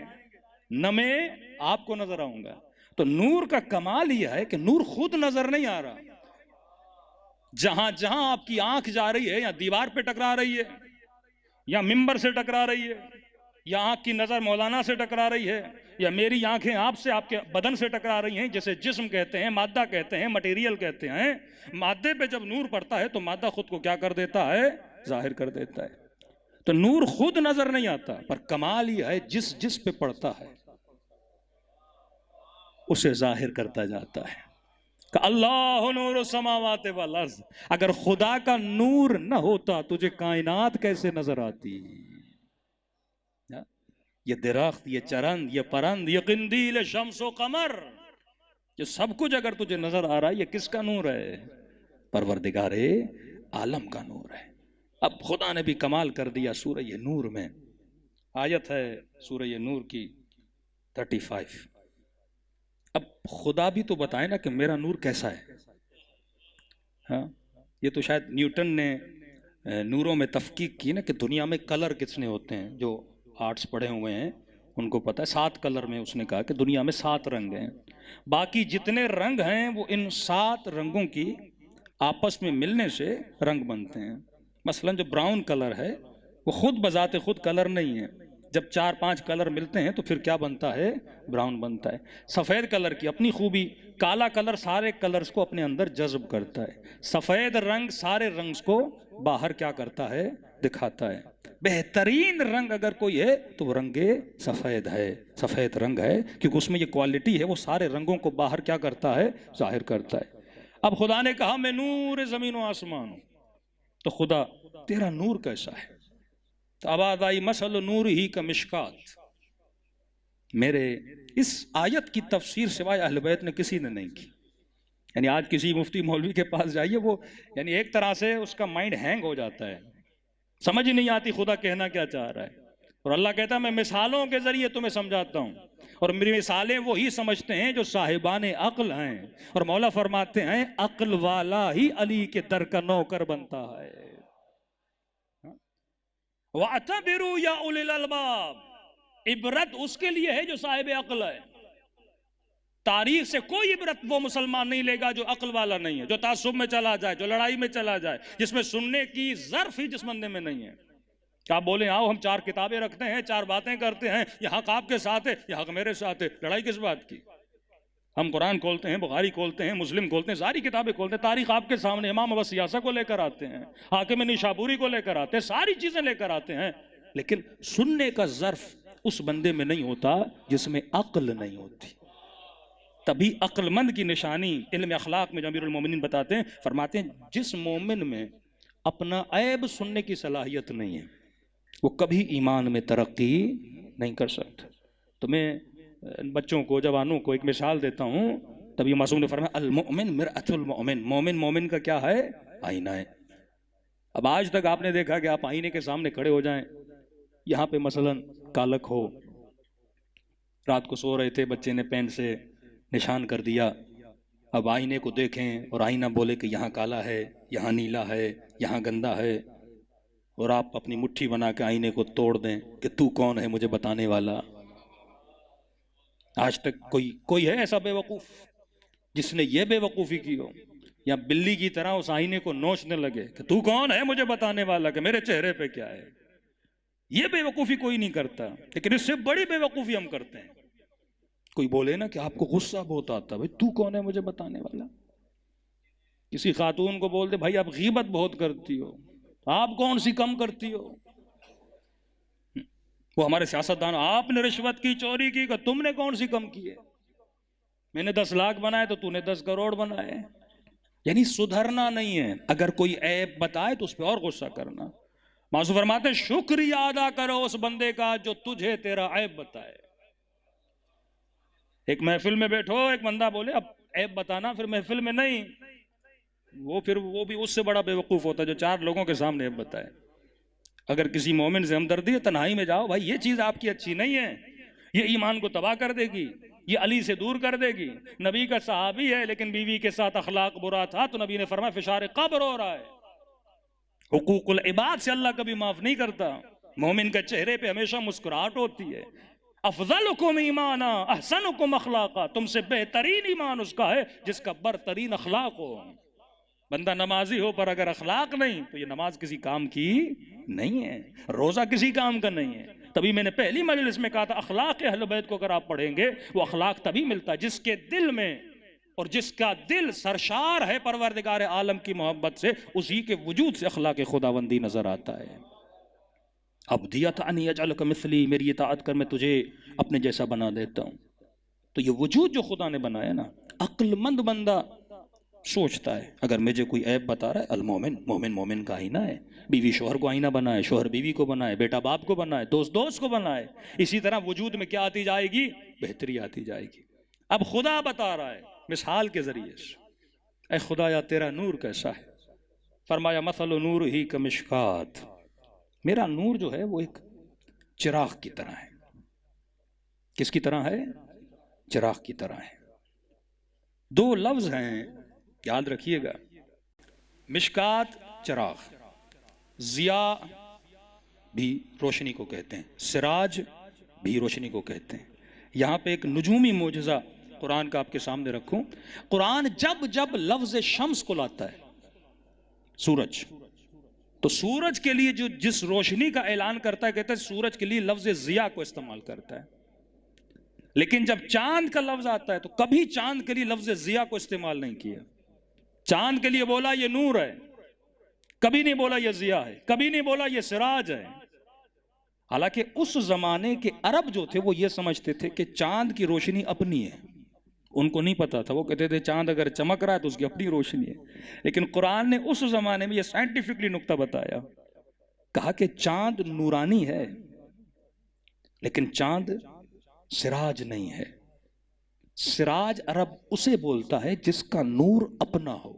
نہ میں آپ کو نظر آؤں گا. تو نور کا کمال یہ ہے کہ نور خود نظر نہیں آ رہا. جہاں جہاں آپ کی آنکھ جا رہی ہے، یا دیوار پہ ٹکرا رہی ہے، یا ممبر سے ٹکرا رہی ہے، یا آنکھ کی نظر مولانا سے ٹکرا رہی ہے، یا میری آنکھیں آپ سے، آپ کے بدن سے ٹکرا رہی ہیں، جیسے جسم کہتے ہیں، مادہ کہتے ہیں، مٹیریل کہتے ہیں. مادے پہ جب نور پڑتا ہے تو مادہ خود کو کیا کر دیتا ہے؟ ظاہر کر دیتا ہے. تو نور خود نظر نہیں آتا، پر کمال یہ ہے جس جس پہ پڑتا ہے اسے ظاہر کرتا جاتا ہے. کہ اللہ نور السماوات والارض. اگر خدا کا نور نہ ہوتا تجھے کائنات کیسے نظر آتی؟ یہ درخت، یہ چرند، یہ پرند، یہ قندیل شمس و قمر، یہ سب کچھ اگر تجھے نظر آ رہا ہے، یہ کس کا نور ہے؟ پروردگار عالم کا نور ہے. اب خدا نے بھی کمال کر دیا. سورہ نور میں آیت ہے، سورہ نور کی 35. اب خدا بھی تو بتائے نا کہ میرا نور کیسا ہے. ہاں یہ تو شاید نیوٹن نے نوروں میں تفکیک کی نا کہ دنیا میں کلر کتنے ہوتے ہیں. جو آرٹس پڑھے ہوئے ہیں ان کو پتہ ہے 7 کلر میں اس نے کہا کہ دنیا میں 7 رنگ ہیں. باقی جتنے رنگ ہیں وہ ان 7 رنگوں کی آپس میں ملنے سے رنگ بنتے ہیں. مثلا جو براؤن کلر ہے وہ خود بذات خود کلر نہیں ہے. جب 4-5 کلر ملتے ہیں تو پھر کیا بنتا ہے؟ براؤن بنتا ہے. سفید کلر کی اپنی خوبی، کالا کلر سارے کلرز کو اپنے اندر جذب کرتا ہے. سفید رنگ سارے رنگز کو باہر کیا کرتا ہے؟ دکھاتا ہے. بہترین رنگ اگر کوئی ہے تو وہ رنگ سفید ہے، سفید رنگ ہے، کیونکہ اس میں یہ کوالٹی ہے، وہ سارے رنگوں کو باہر کیا کرتا ہے؟ ظاہر کرتا ہے. اب خدا نے کہا میں نور زمین و آسمان ہوں. تو خدا تیرا نور کیسا ہے؟ تو آواز آئی مثل نور ہی کا مشکات. میرے اس آیت کی تفسیر سوائے اہل بیت نے کسی نے نہیں کی. یعنی آج کسی مفتی مولوی کے پاس جائیے، وہ یعنی ایک طرح سے اس کا مائنڈ ہینگ ہو جاتا ہے، سمجھ نہیں آتی خدا کہنا کیا چاہ رہا ہے. اور اللہ کہتا ہے میں مثالوں کے ذریعے تمہیں سمجھاتا ہوں، اور میری مثالیں وہی سمجھتے ہیں جو صاحبان عقل ہیں. اور مولا فرماتے ہیں عقل والا ہی علی کے در کا نوکر بنتا ہے. وَاعْتَبِرُوا يَا أُولِي الْأَلْبَابِ، عبرت اس کے لیے ہے جو صاحب عقل ہے. تاریخ سے کوئی عبرت وہ مسلمان نہیں لے گا جو عقل والا نہیں ہے، جو تعصب میں چلا جائے، جو لڑائی میں چلا جائے، جس میں سننے کی ظرف ہی جس بندے میں نہیں ہے. کہ آپ بولیں آؤ ہم 4 کتابیں رکھتے ہیں، 4 باتیں کرتے ہیں، یہ حق آپ کے ساتھ ہے، یہ حق میرے ساتھ ہے، لڑائی کس بات کی؟ ہم قرآن کھولتے ہیں، بخاری کھولتے ہیں، مسلم کھولتے ہیں، ساری کتابیں کھولتے ہیں، تاریخ آپ کے سامنے، امام ابو سیاسہ کو لے کر آتے ہیں، حاکم نیشابوری کو لے کر آتے ہیں، ساری چیزیں لے کر آتے ہیں. لیکن سننے کا ظرف اس بندے میں نہیں ہوتا جس میں عقل نہیں ہوتی. تبھی عقل مند کی نشانی علم اخلاق میں جو امیر المومنین بتاتے ہیں، فرماتے ہیں جس مومن میں اپنا عیب سننے کی صلاحیت نہیں ہے وہ کبھی ایمان میں ترقی نہیں کر سکتا. تو میں بچوں کو، جوانوں کو ایک مثال دیتا ہوں. تبھی معصوم نے فرمایا المؤمن مرآۃ المؤمن، مومن مومن کا کیا ہے؟ آئینہ ہے. اب آج تک آپ نے دیکھا کہ آپ آئینے کے سامنے کھڑے ہو جائیں، یہاں پہ مثلا کالک ہو، رات کو سو رہے تھے، بچے نے پین سے نشان کر دیا، اب آئینے کو دیکھیں اور آئینہ بولے کہ یہاں کالا ہے، یہاں نیلا ہے، یہاں گندا ہے، اور آپ اپنی مٹھی بنا کے آئینے کو توڑ دیں کہ تو کون ہے مجھے بتانے والا. آج تک کوئی ہے ایسا بے وقوف جس نے یہ بے وقوفی کی ہو، یا بلی کی طرح اس آئینے کو نوچنے لگے کہ تو کون ہے مجھے بتانے والا کہ میرے چہرے پہ کیا ہے؟ یہ بے وقوفی کوئی نہیں کرتا، لیکن اس سے بڑی بے وقوفی ہم کرتے ہیں. کوئی بولے نا کہ آپ کو غصہ بہت آتا، بھائی تو کون ہے مجھے بتانے والا؟ کسی خاتون کو بول دے بھائی آپ غیبت بہت کرتی ہو، آپ کون سی کم کرتی ہو؟ وہ ہمارے سیاستدان، آپ نے رشوت کی، چوری کی، کہ تم نے کون سی کم کی ہے؟ میں نے 10 لاکھ بنائے تو تو نے 10 کروڑ بنائے. یعنی سدھرنا نہیں ہے، اگر کوئی عیب بتائے تو اس پہ اور غصہ کرنا. معصوم فرماتے ہیں شکریہ ادا کرو اس بندے کا جو تجھے تیرا عیب بتائے. ایک محفل میں بیٹھو، ایک بندہ بولے اب عیب بتانا، پھر محفل میں نہیں، وہ بھی اس سے بڑا بے وقوف ہوتا ہے جو 4 لوگوں کے سامنے عیب بتائے. اگر کسی مومن سے ہمدردی ہے، تنہائی میں جاؤ، بھائی یہ چیز آپ کی اچھی نہیں ہے، یہ ایمان کو تباہ کر دے گی، یہ علی سے دور کر دے گی. نبی کا صحابی ہے لیکن بیوی کے ساتھ اخلاق برا تھا تو نبی نے فرمایا فشار قبر ہو رہا ہے. حقوق العباد سے اللہ کبھی معاف نہیں کرتا. مومن کے چہرے پہ ہمیشہ مسکراہٹ ہوتی ہے. افضلکم ایمانا احسنکم اخلاقا، تم سے بہترین ایمان اس کا ہے جس کا برترین اخلاق ہو. بندہ نمازی ہو پر اگر اخلاق نہیں تو یہ نماز کسی کام کی نہیں ہے، روزہ کسی کام کا نہیں ہے. تبھی میں نے پہلی مجلس میں کہا تھا اخلاق اہل بیت کو اگر آپ پڑھیں گے وہ اخلاق تبھی ملتا ہے جس کے دل میں، اور جس کا دل سرشار ہے پروردگار عالم کی محبت سے، اسی کے وجود سے اخلاق خداوندی نظر آتا ہے. ابدیت ان یجعلک مثلی، میری اطاعت کر میں تجھے اپنے جیسا بنا دیتا ہوں. تو یہ وجود جو خدا نے بنایا نا، عقل مند بندہ سوچتا ہے اگر مجھے کوئی عیب بتا رہا ہے، المومن مومن مومن کا آئینہ ہے. بیوی شوہر کو آئینہ بنائے، شوہر بیوی کو بنائے، بیٹا باپ کو بنائے، دوست دوست کو بنائے. اسی طرح وجود میں کیا آتی جائے گی؟ بہتری آتی جائے گی. اب خدا بتا رہا ہے مثال کے ذریعے سے، اے خدایا تیرا نور کیسا ہے؟ فرمایا مثل نور ہی کمشکات، میرا نور جو ہے وہ ایک چراغ کی طرح ہے. کس کی طرح ہے؟ چراغ کی طرح ہے. 2 لفظ ہیں یاد رکھیے گا، مشکات چراغ، ضیاء بھی روشنی کو کہتے ہیں، سراج بھی روشنی کو کہتے ہیں. یہاں پہ ایک نجومی معجزہ قرآن کا آپ کے سامنے رکھوں. قرآن جب جب لفظ شمس کو لاتا ہے، سورج، تو سورج کے لیے جو جس روشنی کا اعلان کرتا ہے کہتا ہے سورج کے لیے لفظ ضیاء کو استعمال کرتا ہے. لیکن جب چاند کا لفظ آتا ہے تو کبھی چاند کے لیے لفظ ضیاء کو استعمال نہیں کیا. چاند کے لیے بولا یہ نور ہے، کبھی نہیں بولا یہ ضیاء ہے، کبھی نہیں بولا یہ سراج ہے. حالانکہ اس زمانے کے عرب جو تھے وہ یہ سمجھتے تھے کہ چاند کی روشنی اپنی ہے. ان کو نہیں پتا تھا، وہ کہتے تھے چاند اگر چمک رہا ہے تو اس کی اپنی روشنی ہے. لیکن قرآن نے اس زمانے میں یہ سائنٹیفکلی نقطہ بتایا کہا کہ چاند نورانی ہے لیکن چاند سراج نہیں ہے. سراج عرب اسے بولتا ہے جس کا نور اپنا ہو.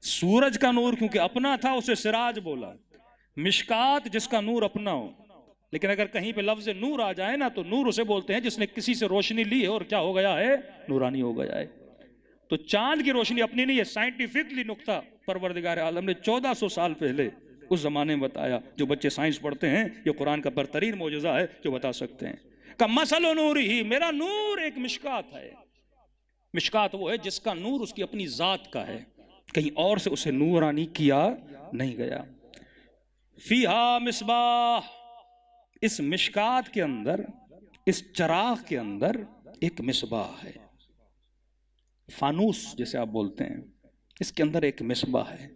سورج کا نور کیونکہ اپنا تھا اسے سراج بولا. مشکات جس کا نور اپنا ہو. لیکن اگر کہیں پہ لفظ نور آ جائے نا تو نور اسے بولتے ہیں جس نے کسی سے روشنی لی ہے اور کیا ہو گیا ہے, نورانی ہو گیا ہے. تو چاند کی روشنی اپنی نہیں ہے. سائنٹیفکلی نقطہ پروردگار عالم نے 1400 سال پہلے اس زمانے میں بتایا. جو بچے سائنس پڑھتے ہیں یہ قرآن کا برترین معجزہ ہے جو بتا سکتے ہیں. کہ مثل نور ہی, میرا نور ایک مشکات ہے. مشکات وہ ہے جس کا نور اس کی اپنی ذات کا ہے, کہیں اور سے اسے نورانی کیا نہیں گیا. فیہا مصباح, اس مشکات کے اندر, اس چراغ کے اندر ایک مصباح ہے. فانوس جیسے آپ بولتے ہیں, اس کے اندر ایک مصباح ہے.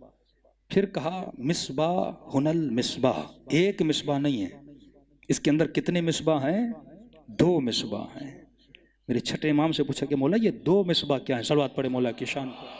پھر کہا مصباح المصباح, ایک مصباح نہیں ہے, اس کے اندر کتنے مصباح ہیں؟ 2 مصباح ہیں. میرے چھٹے امام سے پوچھا کہ مولا یہ 2 مصباح کیا ہیں؟ صلوات پڑھے مولا کی شان پر.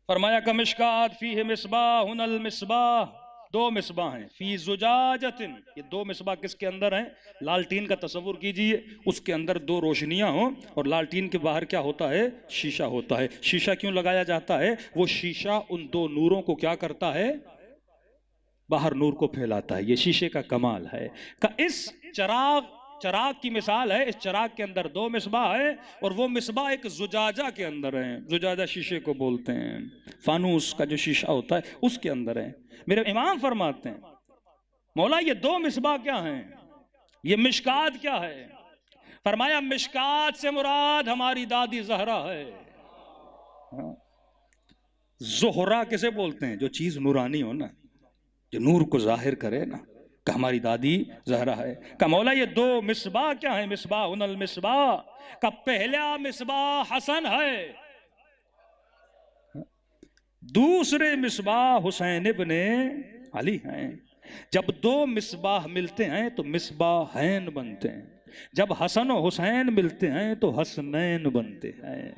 فرمایا کہ مشکات فیہ مصباح المصباح, 2 مصباح ہیں. فی زجاجۃ, یہ 2 مصباح کس کے اندر ہیں؟ لالٹین کا تصور کیجئے, اس کے اندر 2 روشنیاں ہوں اور لالٹین کے باہر کیا ہوتا ہے؟ شیشہ ہوتا ہے. شیشہ کیوں لگایا جاتا ہے؟ وہ شیشہ ان 2 نوروں کو کیا کرتا ہے؟ باہر نور کو پھیلاتا ہے. یہ شیشے کا کمال ہے. کہ اس چراغ کی مثال ہے. اس چراغ کے اندر 2 مصباح ہیں اور وہ مصباح ایک زجاجہ کے اندر ہیں. زجاجہ شیشے کو بولتے ہیں, فانوس کا جو شیشہ ہوتا ہے اس کے اندر ہے. میرے امام فرماتے ہیں مولا یہ 2 مصباح کیا ہیں؟ یہ مشکات کیا ہے؟ فرمایا مشکات سے مراد ہماری دادی زہرا ہے. زہرا کسے بولتے ہیں؟ جو چیز نورانی ہو نا, جو نور کو ظاہر کرے نا, کہ ہماری دادی زہرا ہے. کہ مولا یہ 2 مصباح کیا ہیں؟ مصباح المصباح. کہ پہلا مصباح حسن ہے, دوسرے مصباح حسین ابن علی ہیں. جب 2 مصباح ملتے ہیں تو مصباحین بنتے ہیں. جب حسن و حسین ملتے ہیں تو حسنین بنتے ہیں.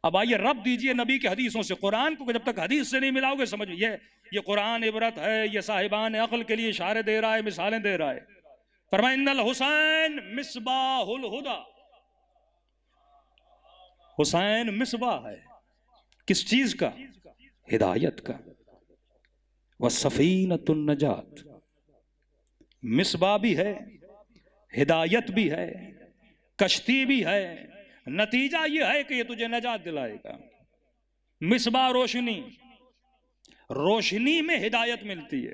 اب آئیے رب دیجئے نبی کے حدیثوں سے. قرآن کو جب تک حدیث سے نہیں ملاؤ گے سمجھ یہ قرآن عبرت ہے, یہ صاحبان عقل کے لیے اشارے دے رہا ہے, مثالیں دے رہا ہے. فرمایا ان الحسین مصباح الہدی, حسین مصباح ہے کس چیز کا؟ ہدایت کا. وَسَفِینَةُ النَّجَاةِ, مصباح بھی ہے, ہدایت بھی ہے, کشتی بھی ہے. نتیجہ یہ ہے کہ یہ تجھے نجات دلائے گا. مصباح روشنی, روشنی میں ہدایت ملتی ہے.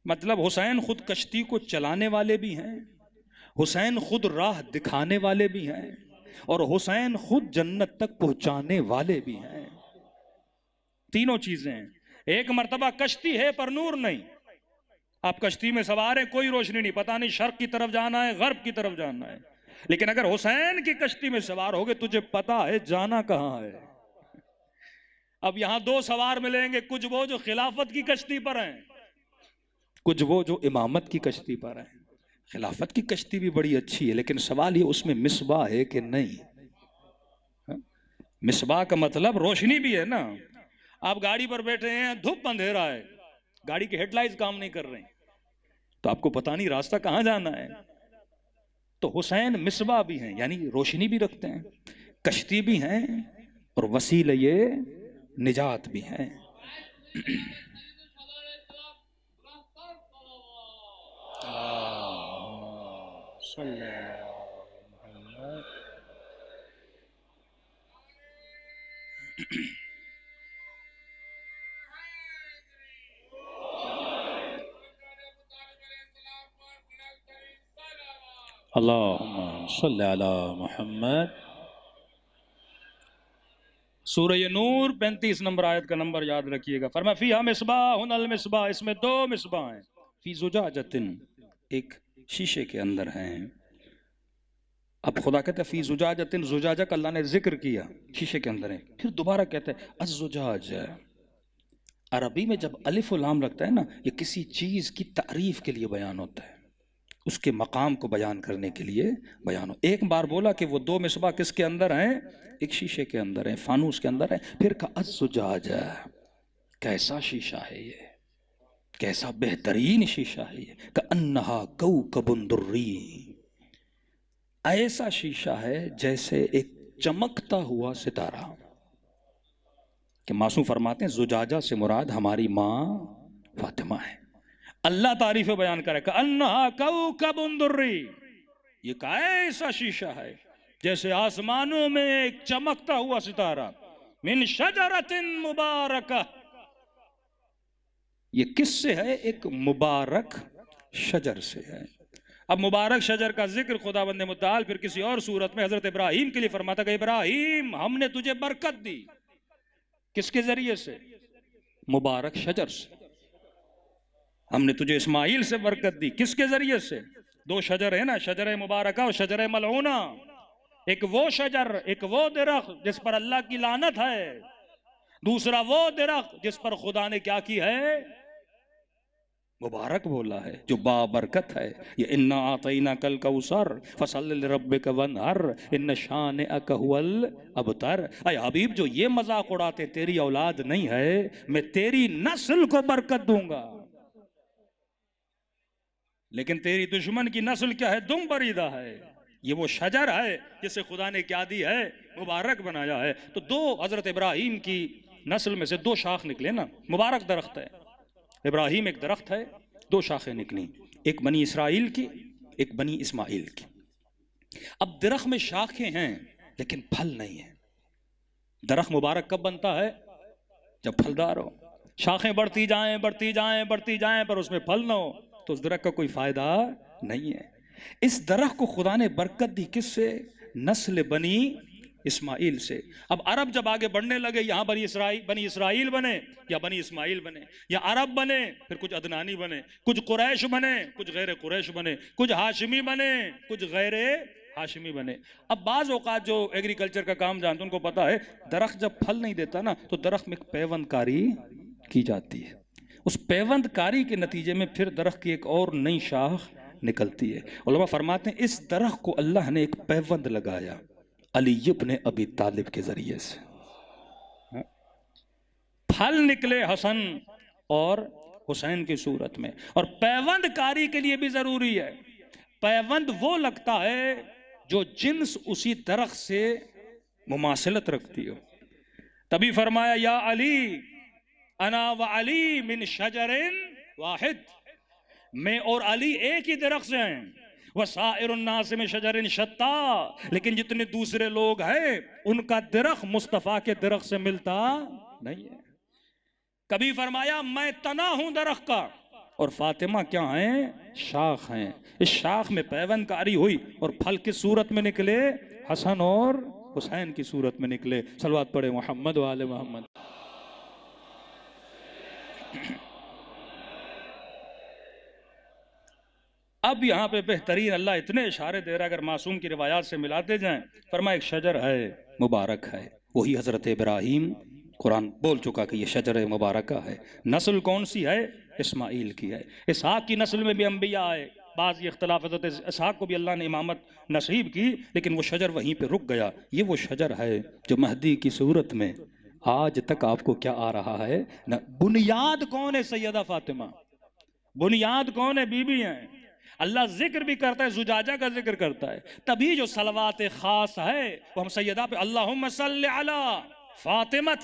مطلب حسین خود کشتی کو چلانے والے بھی ہیں, حسین خود راہ دکھانے والے بھی ہیں, اور حسین خود جنت تک پہنچانے والے بھی ہیں. تینوں چیزیں ہیں. ایک مرتبہ کشتی ہے پر نور نہیں. آپ کشتی میں سوار ہیں, کوئی روشنی نہیں, پتہ نہیں شرق کی طرف جانا ہے غرب کی طرف جانا ہے. لیکن اگر حسین کی کشتی میں سوار ہوگے تجھے پتا ہے جانا کہاں ہے. اب یہاں 2 سوار ملیں گے, کچھ وہ جو خلافت کی کشتی پر ہیں, کچھ وہ جو امامت کی کشتی پر ہیں. خلافت کی کشتی بھی بڑی اچھی ہے لیکن سوال یہ اس میں مصباح ہے کہ نہیں. مصباح کا مطلب روشنی بھی ہے نا. آپ گاڑی پر بیٹھے ہیں, دھوپ اندھیرا ہے, گاڑی کے ہیڈ لائٹس کام نہیں کر رہے ہیں, تو آپ کو پتہ نہیں راستہ کہاں جانا ہے. تو حسین مصباح بھی ہیں, یعنی روشنی بھی رکھتے ہیں, کشتی بھی ہیں, اور وسیلہ نجات بھی ہیں. اللہم صلی علی محمد. سورہ نور 35 نمبر آیت کا نمبر یاد رکھیے گا. فرمایا فیہا مصباح المصباح, اس میں 2 مصباح ہیں. فی زجاجۃ, ایک شیشے کے اندر ہیں. اب خدا کہتا ہے فی زجاجۃ, زجاجہ کا اللہ نے ذکر کیا, شیشے کے اندر ہے. پھر دوبارہ کہتا ہے الزجاج. عربی میں جب الف و لام لگتا ہے نا, یہ کسی چیز کی تعریف کے لیے بیان ہوتا ہے. اس کے مقام کو بیان کرنے کے لیے بیان ہو. ایک بار بولا کہ وہ دو مصباح کس کے اندر ہیں؟ ایک شیشے کے اندر ہیں، فانوس کے اندر ہیں. پھر کہا الزجاجہ، کیسا شیشہ ہے یہ، کیسا بہترین شیشہ ہے یہ. کأنہا کوکب دری، ایسا شیشہ ہے جیسے ایک چمکتا ہوا ستارہ. کہ معصوم فرماتے ہیں زجاجہ سے مراد ہماری ماں فاطمہ ہے. اللہ تعریف بیان کرے کہ انہا کوکب دری، یہ کیسا شیشہ ہے جیسے آسمانوں میں ایک چمکتا ہوا ستارہ. من شجرۃ مبارکہ، یہ کس سے ہے؟ ایک مبارک شجر سے ہے. اب مبارک شجر کا ذکر خداوند متعال پھر کسی اور صورت میں حضرت ابراہیم کے لیے فرماتا کہ ابراہیم ہم نے تجھے برکت دی. کس کے ذریعے سے؟ مبارک شجر سے. ہم نے تجھے اسماعیل سے برکت دی. کس کے ذریعے سے؟ دو شجر ہے نا، شجر مبارکہ اور شجر ملعونہ. ایک وہ شجر، ایک وہ درخت جس پر اللہ کی لعنت ہے، دوسرا وہ درخت جس پر خدا نے کیا کی ہے؟ مبارک بولا ہے، جو بابرکت ہے. یہ انا اعطیناک الکوثر فصل لربک وانحر ان شانئک هو الابتر. اے حبیب جو یہ مذاق اڑاتے تیری اولاد نہیں ہے، میں تیری نسل کو برکت دوں گا. لیکن تیری دشمن کی نسل کیا ہے؟ دم بریدہ ہے. یہ وہ شجر ہے جسے خدا نے کیا دی ہے؟ مبارک بنایا ہے. تو دو حضرت ابراہیم کی نسل میں سے دو شاخ نکلے نا، مبارک درخت ہے. ابراہیم ایک درخت ہے، دو شاخیں نکلی، ایک بنی اسرائیل کی، ایک بنی اسماعیل کی. اب درخت میں شاخیں ہیں لیکن پھل نہیں ہیں. درخت مبارک کب بنتا ہے؟ جب پھلدار ہو. شاخیں بڑھتی جائیں بڑھتی جائیں بڑھتی جائیں پر اس میں پھل نہ ہو تو اس درخت کا کوئی فائدہ نہیں ہے. اس درخت کو خدا نے برکت دی کس سے؟ نسل بنی اسماعیل سے. اب عرب جب آگے بڑھنے لگے، یہاں بنی اسرائیل بنے یا بنی اسماعیل بنے یا عرب بنے، پھر کچھ عدنانی بنے، کچھ قریش بنے، کچھ غیر قریش بنے، کچھ ہاشمی بنے، کچھ غیر ہاشمی بنے. اب بعض اوقات جو ایگریکلچر کا کام جانتے ان کو پتا ہے درخت جب پھل نہیں دیتا نا تو درخت میں ایک پیوند کاری کی جاتی ہے. اس پیوند کاری کے نتیجے میں پھر درخت کی ایک اور نئی شاخ نکلتی ہے. علماء فرماتے ہیں اس درخت کو اللہ نے ایک پیوند لگایا علی ابن ابی طالب کے ذریعے سے. پھل نکلے حسن اور حسین کی صورت میں. اور پیوند کاری کے لیے بھی ضروری ہے. پیوند وہ لگتا ہے جو جنس اسی درخت سے مماثلت رکھتی ہو. تبھی فرمایا یا علی انا و علی من شجر واحد، میں اور علی ایک ہی درخت سے ہیں. وَسَائِرُ النَّاسِ مِن شَجَرٍ شَتَّىٰ، لیکن جتنے دوسرے لوگ ہیں ان کا درخت مصطفیٰ کے درخت سے ملتا نہیں ہے. کبھی فرمایا میں تنا ہوں درخت کا اور فاطمہ کیا ہیں؟ شاخ ہیں. اس شاخ میں پیوند کاری ہوئی اور پھل کس صورت میں نکلے؟ حسن اور حسین کی صورت میں نکلے. صلوات پڑھے محمد و آل محمد. اب یہاں پہ بہترین اللہ اتنے اشارے دے رہا ہے، اگر معصوم کی روایات سے ملاتے جائیں. فرمایا ایک شجر ہے مبارک ہے، وہی حضرت ابراہیم قرآن بول چکا کہ یہ شجر مبارکہ ہے. نسل کون سی ہے؟ اسماعیل کی ہے. اسحاق کی نسل میں بھی انبیاء آئے. بعض یہ اختلاف حضرت اسحاق کو بھی اللہ نے امامت نصیب کی لیکن وہ شجر وہیں پہ رک گیا. یہ وہ شجر ہے جو مہدی کی صورت میں آج تک آپ کو کیا آ رہا ہے؟ بنیاد کون ہے؟ سیدہ فاطمہ. بنیاد کون ہے؟ بی بی ہیں. اللہ ذکر بھی کرتا ہے، زجاجہ کا ذکر کرتا ہے. تبھی جو صلوات خاص ہے وہ ہم سیدہ پہ اللہم صلی علی فاطمہ،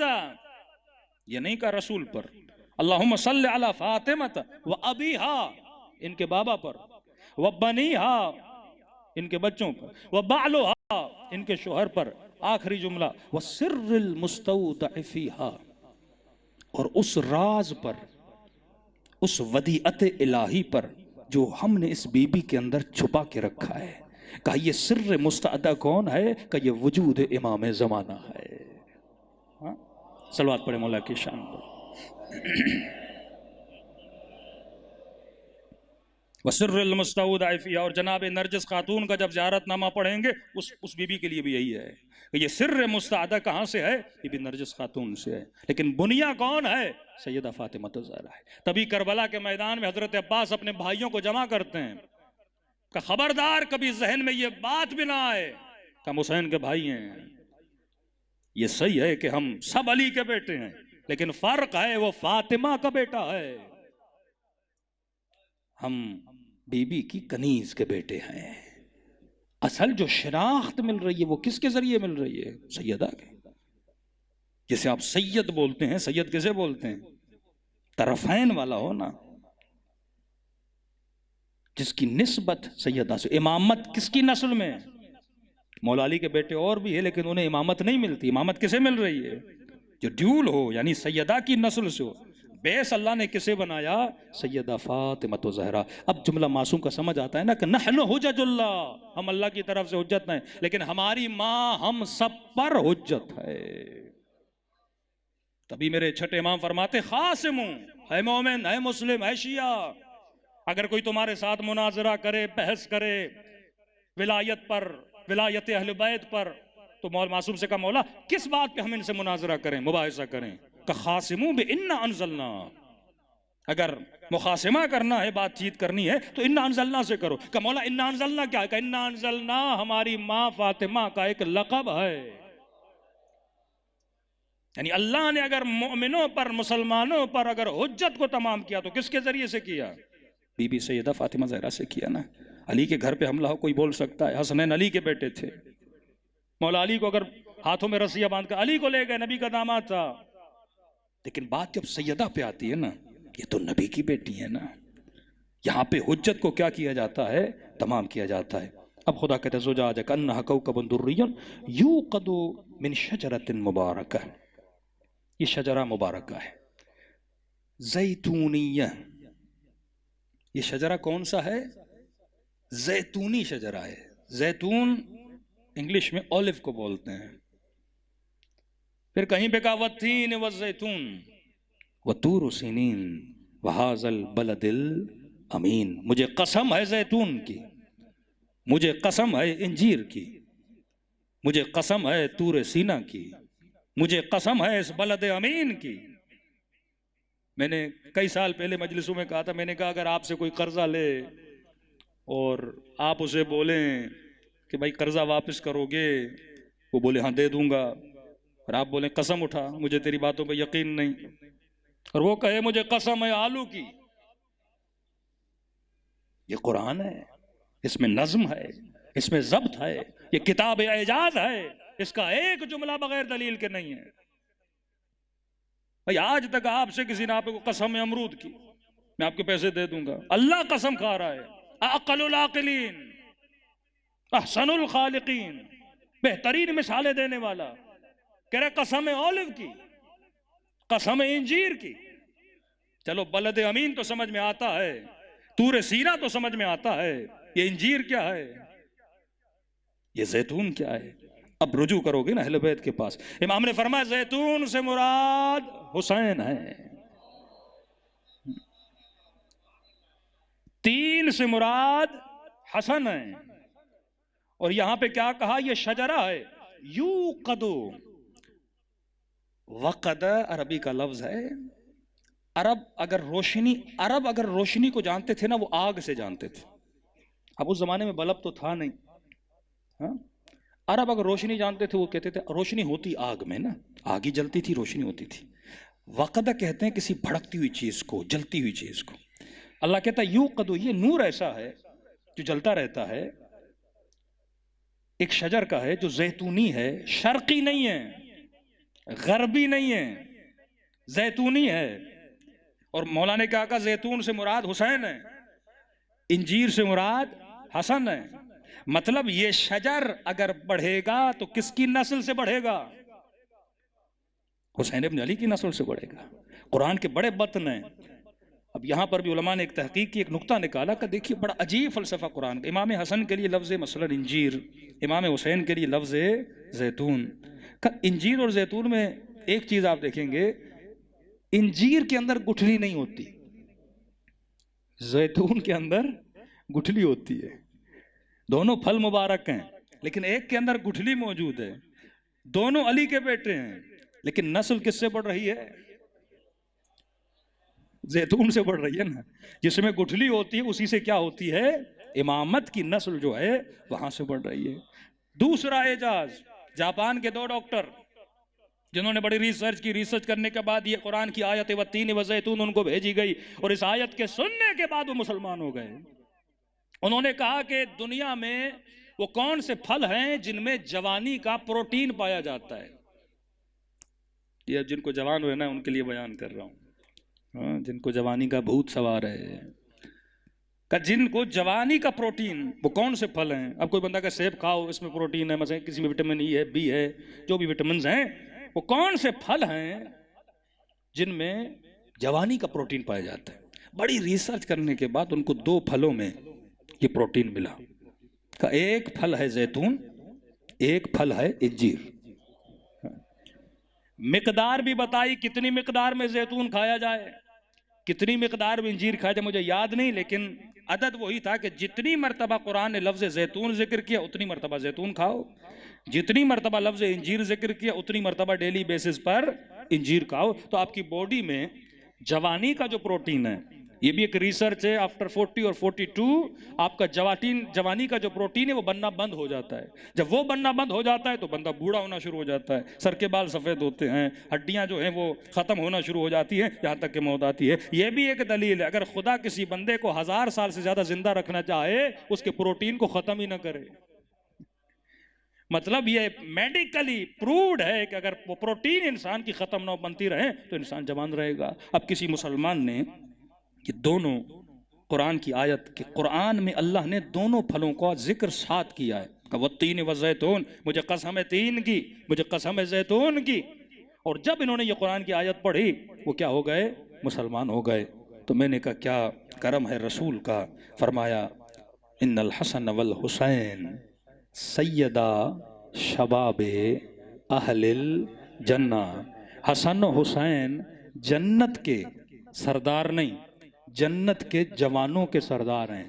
یہ نہیں کہا رسول پر. اللہم صلی علی فاطمہ و ابیہا، ان کے بابا پر، و بنیہا، ان کے بچوں پر، و بعلہا، ان کے شوہر پر. آخری جملہ و سر المستودع فیہا، اور اس راز پر، اس ودیعت الہی پر جو ہم نے اس بی بی کے اندر چھپا کے رکھا ہے. کہا یہ سر مستعدہ کون ہے؟ کہ یہ وجود امام زمانہ ہے. صلوات پڑھے مولا کی شان پر. وَسِرِّ الْمُسْتَوْدَعِ فِيهَا، اور جناب نرجس خاتون کا جب زیارت نامہ پڑھیں گے اس بی بی کے لیے بھی یہی ہے کہ یہ سر مستعدہ کہاں سے ہے؟ یہ بھی نرجس خاتون سے ہے. لیکن بنیا کون ہے؟ سیدہ فاطمہ الزہرا ہے. تبھی کربلا کے میدان میں حضرت عباس اپنے بھائیوں کو جمع کرتے ہیں. کہ خبردار کبھی ذہن میں یہ بات بھی نہ آئے کہ ہم حسین کے بھائی ہیں. یہ صحیح ہے کہ ہم سب علی کے بیٹے ہیں، لیکن فرق ہے وہ فاطمہ کا بیٹا ہے، ہم بی بی کی کنیز کے بیٹے ہیں. اصل جو شناخت مل رہی ہے وہ کس کے ذریعے مل رہی ہے؟ سیدہ کے. جسے آپ سید بولتے ہیں، سید کسے بولتے ہیں؟ طرفین والا ہو نا، جس کی نسبت سیدہ سے. امامت کس کی نسل میں؟ مولا علی کے بیٹے اور بھی ہے لیکن انہیں امامت نہیں ملتی. امامت کسے مل رہی ہے؟ جو ڈیول ہو، یعنی سیدہ کی نسل سے ہو. بیس اللہ نے کسے بنایا؟ سیدہ فاطمہ زہرا. اب جملہ معصوم کا سمجھ آتا ہے نا کہ نحن حجج اللہ، ہم اللہ کی طرف سے حجت نہیں، لیکن ہماری ماں ہم سب پر حجت ہے. تبھی میرے چھٹے امام فرماتے خاصم ہوں، ہے مومن، ہے مسلم، ہے شیعہ، اگر کوئی تمہارے ساتھ مناظرہ کرے، بحث کرے ولایت پر، ولایت اہل بیت پر، تو مولا معصوم سے کہا مولا کس بات پہ ہم ان سے مناظرہ کریں، مباحثہ کریں؟ کہ خاصموں بِإِنَّا أَنزَلْنَا، اگر مخاصمہ کرنا ہے، بات چیت کرنی ہے تو اِنَّا أَنزَلْنَا سے کرو. کہ مولا اِنَّا أَنزَلْنَا کیا ہے؟ کہ اِنَّا أَنزَلْنَا ہماری ماں فاطمہ کا ایک لقب ہے. یعنی اللہ نے اگر مومنوں پر، مسلمانوں پر اگر حجت کو تمام کیا تو کس کے ذریعے سے کیا؟ بی بی سیدہ فاطمہ زہرا سے کیا نا. علی کے گھر پہ حملہ ہو کوئی بول سکتا ہے؟ حسنین علی کے بیٹے تھے. مولا علی کو اگر ہاتھوں میں رسیاں باندھ کر علی کو لے گئے، نبی کا داماد تھا. لیکن بات جب سیدہ پہ آتی ہے نا، یہ تو نبی کی بیٹی ہے نا، یہاں پہ حجت کو کیا کیا جاتا ہے؟ تمام کیا جاتا ہے. اب خدا کہتے ہیں زجاجہ کانہا کوکب دری یوقد من شجرۃ مبارکہ. یہ شجرہ مبارکہ ہے زیتونیہ. یہ شجرہ کون سا ہے؟ زیتونی شجرہ ہے. زیتون انگلش میں اولیو کو بولتے ہیں. پھر کہیں پہ کہا والتین والزیتون وطور سینین وہذا البلد الامین. مجھے قسم ہے زیتون کی، مجھے قسم ہے انجیر کی، مجھے قسم ہے طور سینا کی، مجھے قسم ہے اس بلد امین کی. میں نے کئی سال پہلے مجلسوں میں کہا تھا، میں نے کہا اگر آپ سے کوئی قرضہ لے اور آپ اسے بولیں کہ بھائی قرضہ واپس کرو گے، وہ بولے ہاں دے دوں گا، اور آپ بولیں قسم اٹھا مجھے تیری باتوں پہ یقین نہیں، اور وہ کہے مجھے قسم ہے آلو کی. یہ قرآن ہے، اس میں نظم ہے، اس میں ضبط ہے، یہ کتاب اعجاز ہے، اس کا ایک جملہ بغیر دلیل کے نہیں ہے. بھائی آج تک آپ سے کسی نے آپ کو قسم امرود کی، میں آپ کے پیسے دے دوں گا. اللہ قسم کھا رہا ہے، اعقل العاقلین، احسن الخالقین، بہترین مثالیں دینے والا، کہہ رہے قسم اولیو کی، قسم انجیر کی. چلو بلد امین تو سمجھ میں آتا ہے، طور سینا تو سمجھ میں آتا ہے، یہ انجیر کیا ہے؟ یہ زیتون کیا ہے؟ اب رجوع کرو گے نا اہل بیت کے پاس. امام نے فرمایا زیتون سے مراد حسین ہے، تین سے مراد حسن ہے، اور یہاں پہ کیا کہا؟ یہ شجرہ ہے یوقدو. وقد عربی کا لفظ ہے. عرب اگر روشنی کو جانتے تھے نا، وہ آگ سے جانتے تھے. اب اس زمانے میں بلب تو تھا نہیں، ہاں؟ عرب اگر روشنی جانتے تھے وہ کہتے تھے روشنی ہوتی آگ میں نا، آگ ہی جلتی تھی، روشنی ہوتی تھی. وقد کہتے ہیں کسی بھڑکتی ہوئی چیز کو، جلتی ہوئی چیز کو. اللہ کہتا ہے یوقد، یہ نور ایسا ہے جو جلتا رہتا ہے. ایک شجر کا ہے جو زیتونی ہے، شرقی نہیں ہے، غربی نہیں ہے، زیتونی ہے. اور مولا نے کہا زیتون سے مراد حسین ہے، انجیر سے مراد حسن ہے. مطلب یہ شجر اگر بڑھے گا تو کس کی نسل سے بڑھے گا؟ حسین ابن علی کی نسل سے بڑھے گا. قرآن کے بڑے بطن ہیں. اب یہاں پر بھی علماء نے ایک تحقیق کی، ایک نقطہ نکالا کہ دیکھیے بڑا عجیب فلسفہ قرآن کا. امام حسن کے لیے لفظ مثلا انجیر، امام حسین کے لیے لفظ زیتون. انجیر اور زیتون میں ایک چیز آپ دیکھیں گے، انجیر کے اندر گٹھلی نہیں ہوتی، زیتون کے اندر گٹھلی ہوتی ہے. دونوں پھل مبارک ہیں لیکن ایک کے اندر گٹھلی موجود ہے. دونوں علی کے بیٹے ہیں لیکن نسل کس سے بڑھ رہی ہے؟ زیتون سے بڑھ رہی ہے نا. جس میں گٹھلی ہوتی ہے اسی سے کیا ہوتی ہے؟ امامت کی نسل جو ہے وہاں سے بڑھ رہی ہے۔ دوسرا اعجاز، جاپان کے 2 ڈاکٹر جنہوں نے بڑی ریسرچ کرنے کے بعد یہ قرآن کی آیت والتین والزیتون ان کو بھیجی گئی، اور اس آیت کے سننے کے بعد وہ مسلمان ہو گئے۔ انہوں نے کہا کہ دنیا میں وہ کون سے پھل ہیں جن میں جوانی کا پروٹین پایا جاتا ہے۔ یہ جن کو جوان ہوئے نا ان کے لیے بیان کر رہا ہوں، جن کو جوانی کا بھوت سوار ہے، کہ جن کو جوانی کا پروٹین، وہ کون سے پھل ہیں؟ اب کوئی بندہ کہ سیب کھاؤ اس میں پروٹین ہے، مثلا کسی میں وٹامن ای ہے، بی ہے، جو بھی وٹامنز ہیں، وہ کون سے پھل ہیں جن میں جوانی کا پروٹین پایا جاتا ہے؟ بڑی ریسرچ کرنے کے بعد ان کو 2 پھلوں میں یہ پروٹین ملا، کہ ایک پھل ہے زیتون، ایک پھل ہے انجیر۔ مقدار بھی بتائی کتنی مقدار میں زیتون کھایا جائے، کتنی مقدار میں انجیر کھایا جائے، مجھے یاد نہیں، لیکن عدد وہی تھا کہ جتنی مرتبہ قرآن نے لفظ زیتون ذکر کیا اتنی مرتبہ زیتون کھاؤ، جتنی مرتبہ لفظ انجیر ذکر کیا اتنی مرتبہ ڈیلی بیسس پر انجیر کھاؤ، تو آپ کی باڈی میں جوانی کا جو پروٹین ہے، یہ بھی ایک ریسرچ ہے، آفٹر 40 اور 42 آپ کا جوانی کا جو پروٹین ہے وہ بننا بند ہو جاتا ہے۔ جب وہ بننا بند ہو جاتا ہے تو بندہ بوڑھا ہونا شروع ہو جاتا ہے، سر کے بال سفید ہوتے ہیں، ہڈیاں جو ہیں وہ ختم ہونا شروع ہو جاتی ہیں، یہاں تک کہ موت آتی ہے۔ یہ بھی ایک دلیل ہے، اگر خدا کسی بندے کو 1000 سال سے زیادہ زندہ رکھنا چاہے اس کے پروٹین کو ختم ہی نہ کرے۔ مطلب یہ میڈیکلی پرووڈ ہے کہ اگر وہ پروٹین انسان کی ختم نہ بنتی رہے تو انسان جوان رہے گا۔ اب کسی مسلمان نے یہ دونوں قرآن کی آیت کہ قرآن میں اللہ نے دونوں پھلوں کا ذکر ساتھ کیا ہے کہ والتین والزیتون، مجھے قسم ہے تین کی، مجھے قسم ہے زیتون کی، اور جب انہوں نے یہ قرآن کی آیت پڑھی وہ کیا ہو گئے؟ مسلمان ہو گئے۔ تو میں نے کہا کیا کرم ہے رسول کا، فرمایا ان الحسن والحسین سیدہ شباب اہل الجنہ، حسن و حسین جنت کے سردار نہیں، جنت کے جوانوں کے سردار ہیں۔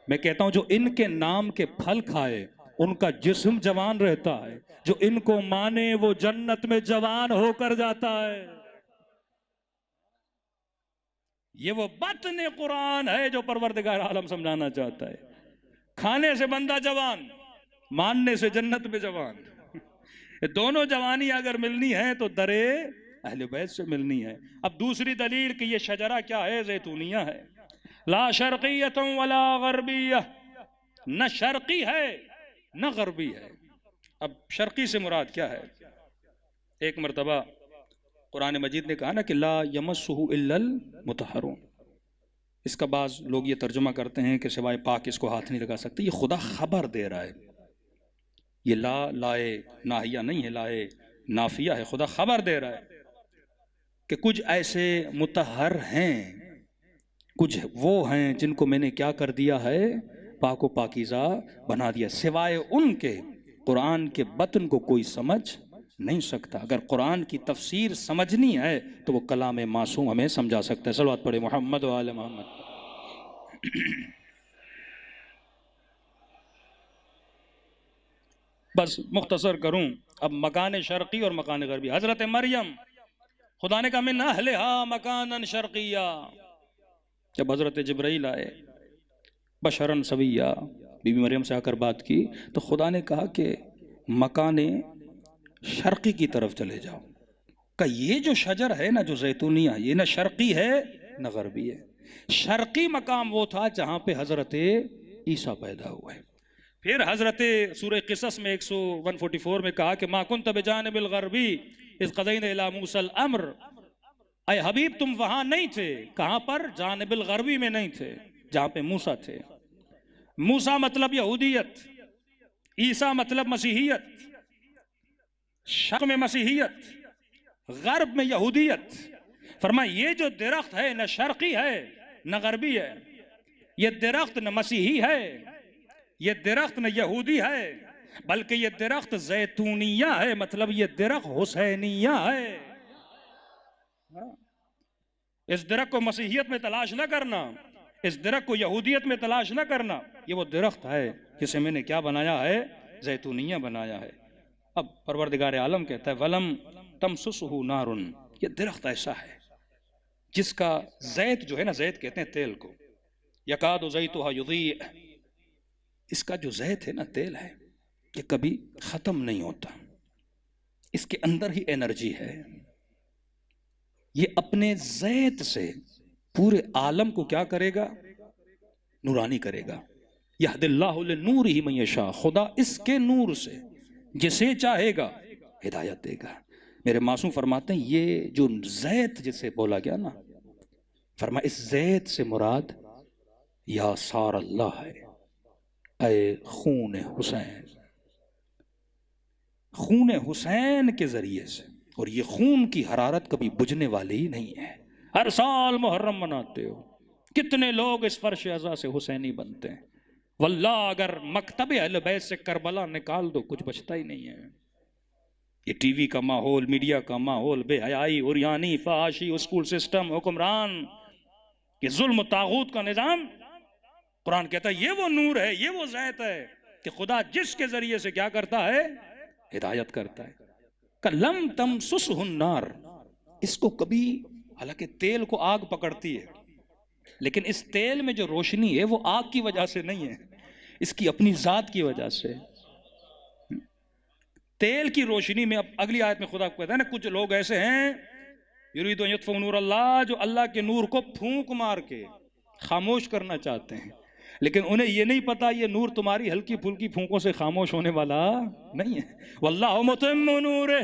میں کہتا ہوں جو ان کے نام کے پھل کھائے ان کا جسم جوان رہتا ہے، جو ان کو مانے وہ جنت میں جوان ہو کر جاتا ہے۔ یہ وہ بطن قرآن ہے جو پروردگار عالم سمجھانا چاہتا ہے۔ کھانے سے بندہ جوان، ماننے سے جنت میں جوان۔ دونوں جوانی اگر ملنی ہے تو درے اہل بیت سے ملنی ہے۔ اب دوسری دلیل کہ یہ شجرہ کیا ہے؟ زیتونیہ ہے، لا شرقیۃ ولا غربیہ، نہ شرقی ہے نہ غربی ہے۔ اب شرقی سے مراد کیا ہے؟ ایک مرتبہ قرآن مجید نے کہا نا کہ لا یمسہ الا المطہرون، اس کا بعض لوگ یہ ترجمہ کرتے ہیں کہ سوائے پاک اس کو ہاتھ نہیں لگا سکتے۔ یہ خدا خبر دے رہا ہے، یہ لا لائے ناہیہ نہیں ہے، لائے نافیہ ہے۔ خدا خبر دے رہا ہے کہ کچھ ایسے مطہر ہیں، کچھ وہ ہیں جن کو میں نے کیا کر دیا ہے؟ پاک و پاکیزہ بنا دیا، سوائے ان کے قرآن کے بطن کو کوئی سمجھ نہیں سکتا۔ اگر قرآن کی تفسیر سمجھنی ہے تو وہ کلام معصوم ہمیں سمجھا سکتا ہے۔ صلوات پڑھے محمد و آل محمد۔ بس مختصر کروں، اب مکان شرقی اور مکان غربی۔ حضرت مریم خدا نے کہا من اہلہا مکانا شرقیہ، جب حضرت جبرائیل آئے بشرن سویہ، بی بی مریم سے آ کر بات کی تو خدا نے کہا کہ مکان شرقی کی طرف چلے جاؤ۔ کہ یہ جو شجر ہے نا جو زیتونیہ، یہ نہ شرقی ہے نہ غربی ہے۔ شرقی مقام وہ تھا جہاں پہ حضرت عیسیٰ پیدا ہوئے۔ پھر حضرت سورہ قصص میں 144 میں کہا کہ ما کنت بجانب الغربی اذ قضینا الی موسیٰ الامر، اے حبیب تم وہاں نہیں تھے، کہاں پر؟ جانب الغربی میں نہیں تھے جہاں پہ موسیٰ تھے۔ موسیٰ مطلب یہودیت، عیسیٰ مطلب مسیحیت، شرق میں مسیحیت، غرب میں یہودیت۔ فرمایا یہ جو درخت ہے نہ شرقی ہے نہ غربی ہے، یہ درخت نہ مسیحی ہے، یہ درخت نہ یہودی ہے، بلکہ یہ درخت زیتونیہ ہے، مطلب یہ درخت حسینیہ ہے۔ اس درخت کو مسیحیت میں تلاش نہ کرنا، اس درخت کو یہودیت میں تلاش نہ کرنا، یہ وہ درخت ہے جسے میں نے کیا بنایا ہے؟ زیتونیہ بنایا ہے۔ اب پروردگار عالم کہتا ہے وَلَمْ تَمْسُسْهُ نَارٌ، یہ درخت ایسا ہے جس کا زیت جو ہے نا، زیت کہتے ہیں تیل کو، یکاد زیتها یضیء، اس کا جو زیت ہے نا، تیل ہے، یہ کبھی ختم نہیں ہوتا، اس کے اندر ہی انرجی ہے، یہ اپنے زیت سے پورے عالم کو کیا کرے گا؟ نورانی کرے گا۔ یہد اللہ لنورہ من یشاء، خدا اس کے نور سے جسے چاہے گا ہدایت دے گا۔ میرے معصوم فرماتے ہیں یہ جو زیت جسے بولا گیا نا، فرمایا اس زیت سے مراد یا سار اللہ ہے، اے خون حسین، خون حسین کے ذریعے سے۔ اور یہ خون کی حرارت کبھی بجھنے والی نہیں ہے۔ ہر سال محرم مناتے ہو، کتنے لوگ اس فرش عزا سے حسینی بنتے ہیں، واللہ اگر مکتب اہل بیت سے کربلا نکال دو کچھ بچتا ہی نہیں ہے۔ یہ ٹی وی کا ماحول، میڈیا کا ماحول، بے حیائی، عریانی، فحاشی، اسکول سسٹم، حکمران، یہ ظلم و طاغوت کا نظام، قرآن کہتا ہے یہ وہ نور ہے، یہ وہ زیت ہے کہ خدا جس کے ذریعے سے کیا کرتا ہے؟ ہدایت کرتا ہے۔ لم تمسسہ النار، اس کو کبھی، حالانکہ تیل کو آگ پکڑتی ہے، لیکن اس تیل میں جو روشنی ہے وہ آگ کی وجہ سے نہیں ہے، اس کی اپنی ذات کی وجہ سے۔ تیل کی روشنی میں، اب اگلی آیت میں خدا کو کہتا ہے نا، کچھ لوگ ایسے ہیں یریدون یطفئوا نور اللہ، جو اللہ کے نور کو پھونک مار کے خاموش کرنا چاہتے ہیں، لیکن انہیں یہ نہیں پتا یہ نور تمہاری ہلکی پھلکی پھونکوں سے خاموش ہونے والا نہیں ہے۔ واللہ متم نورہ،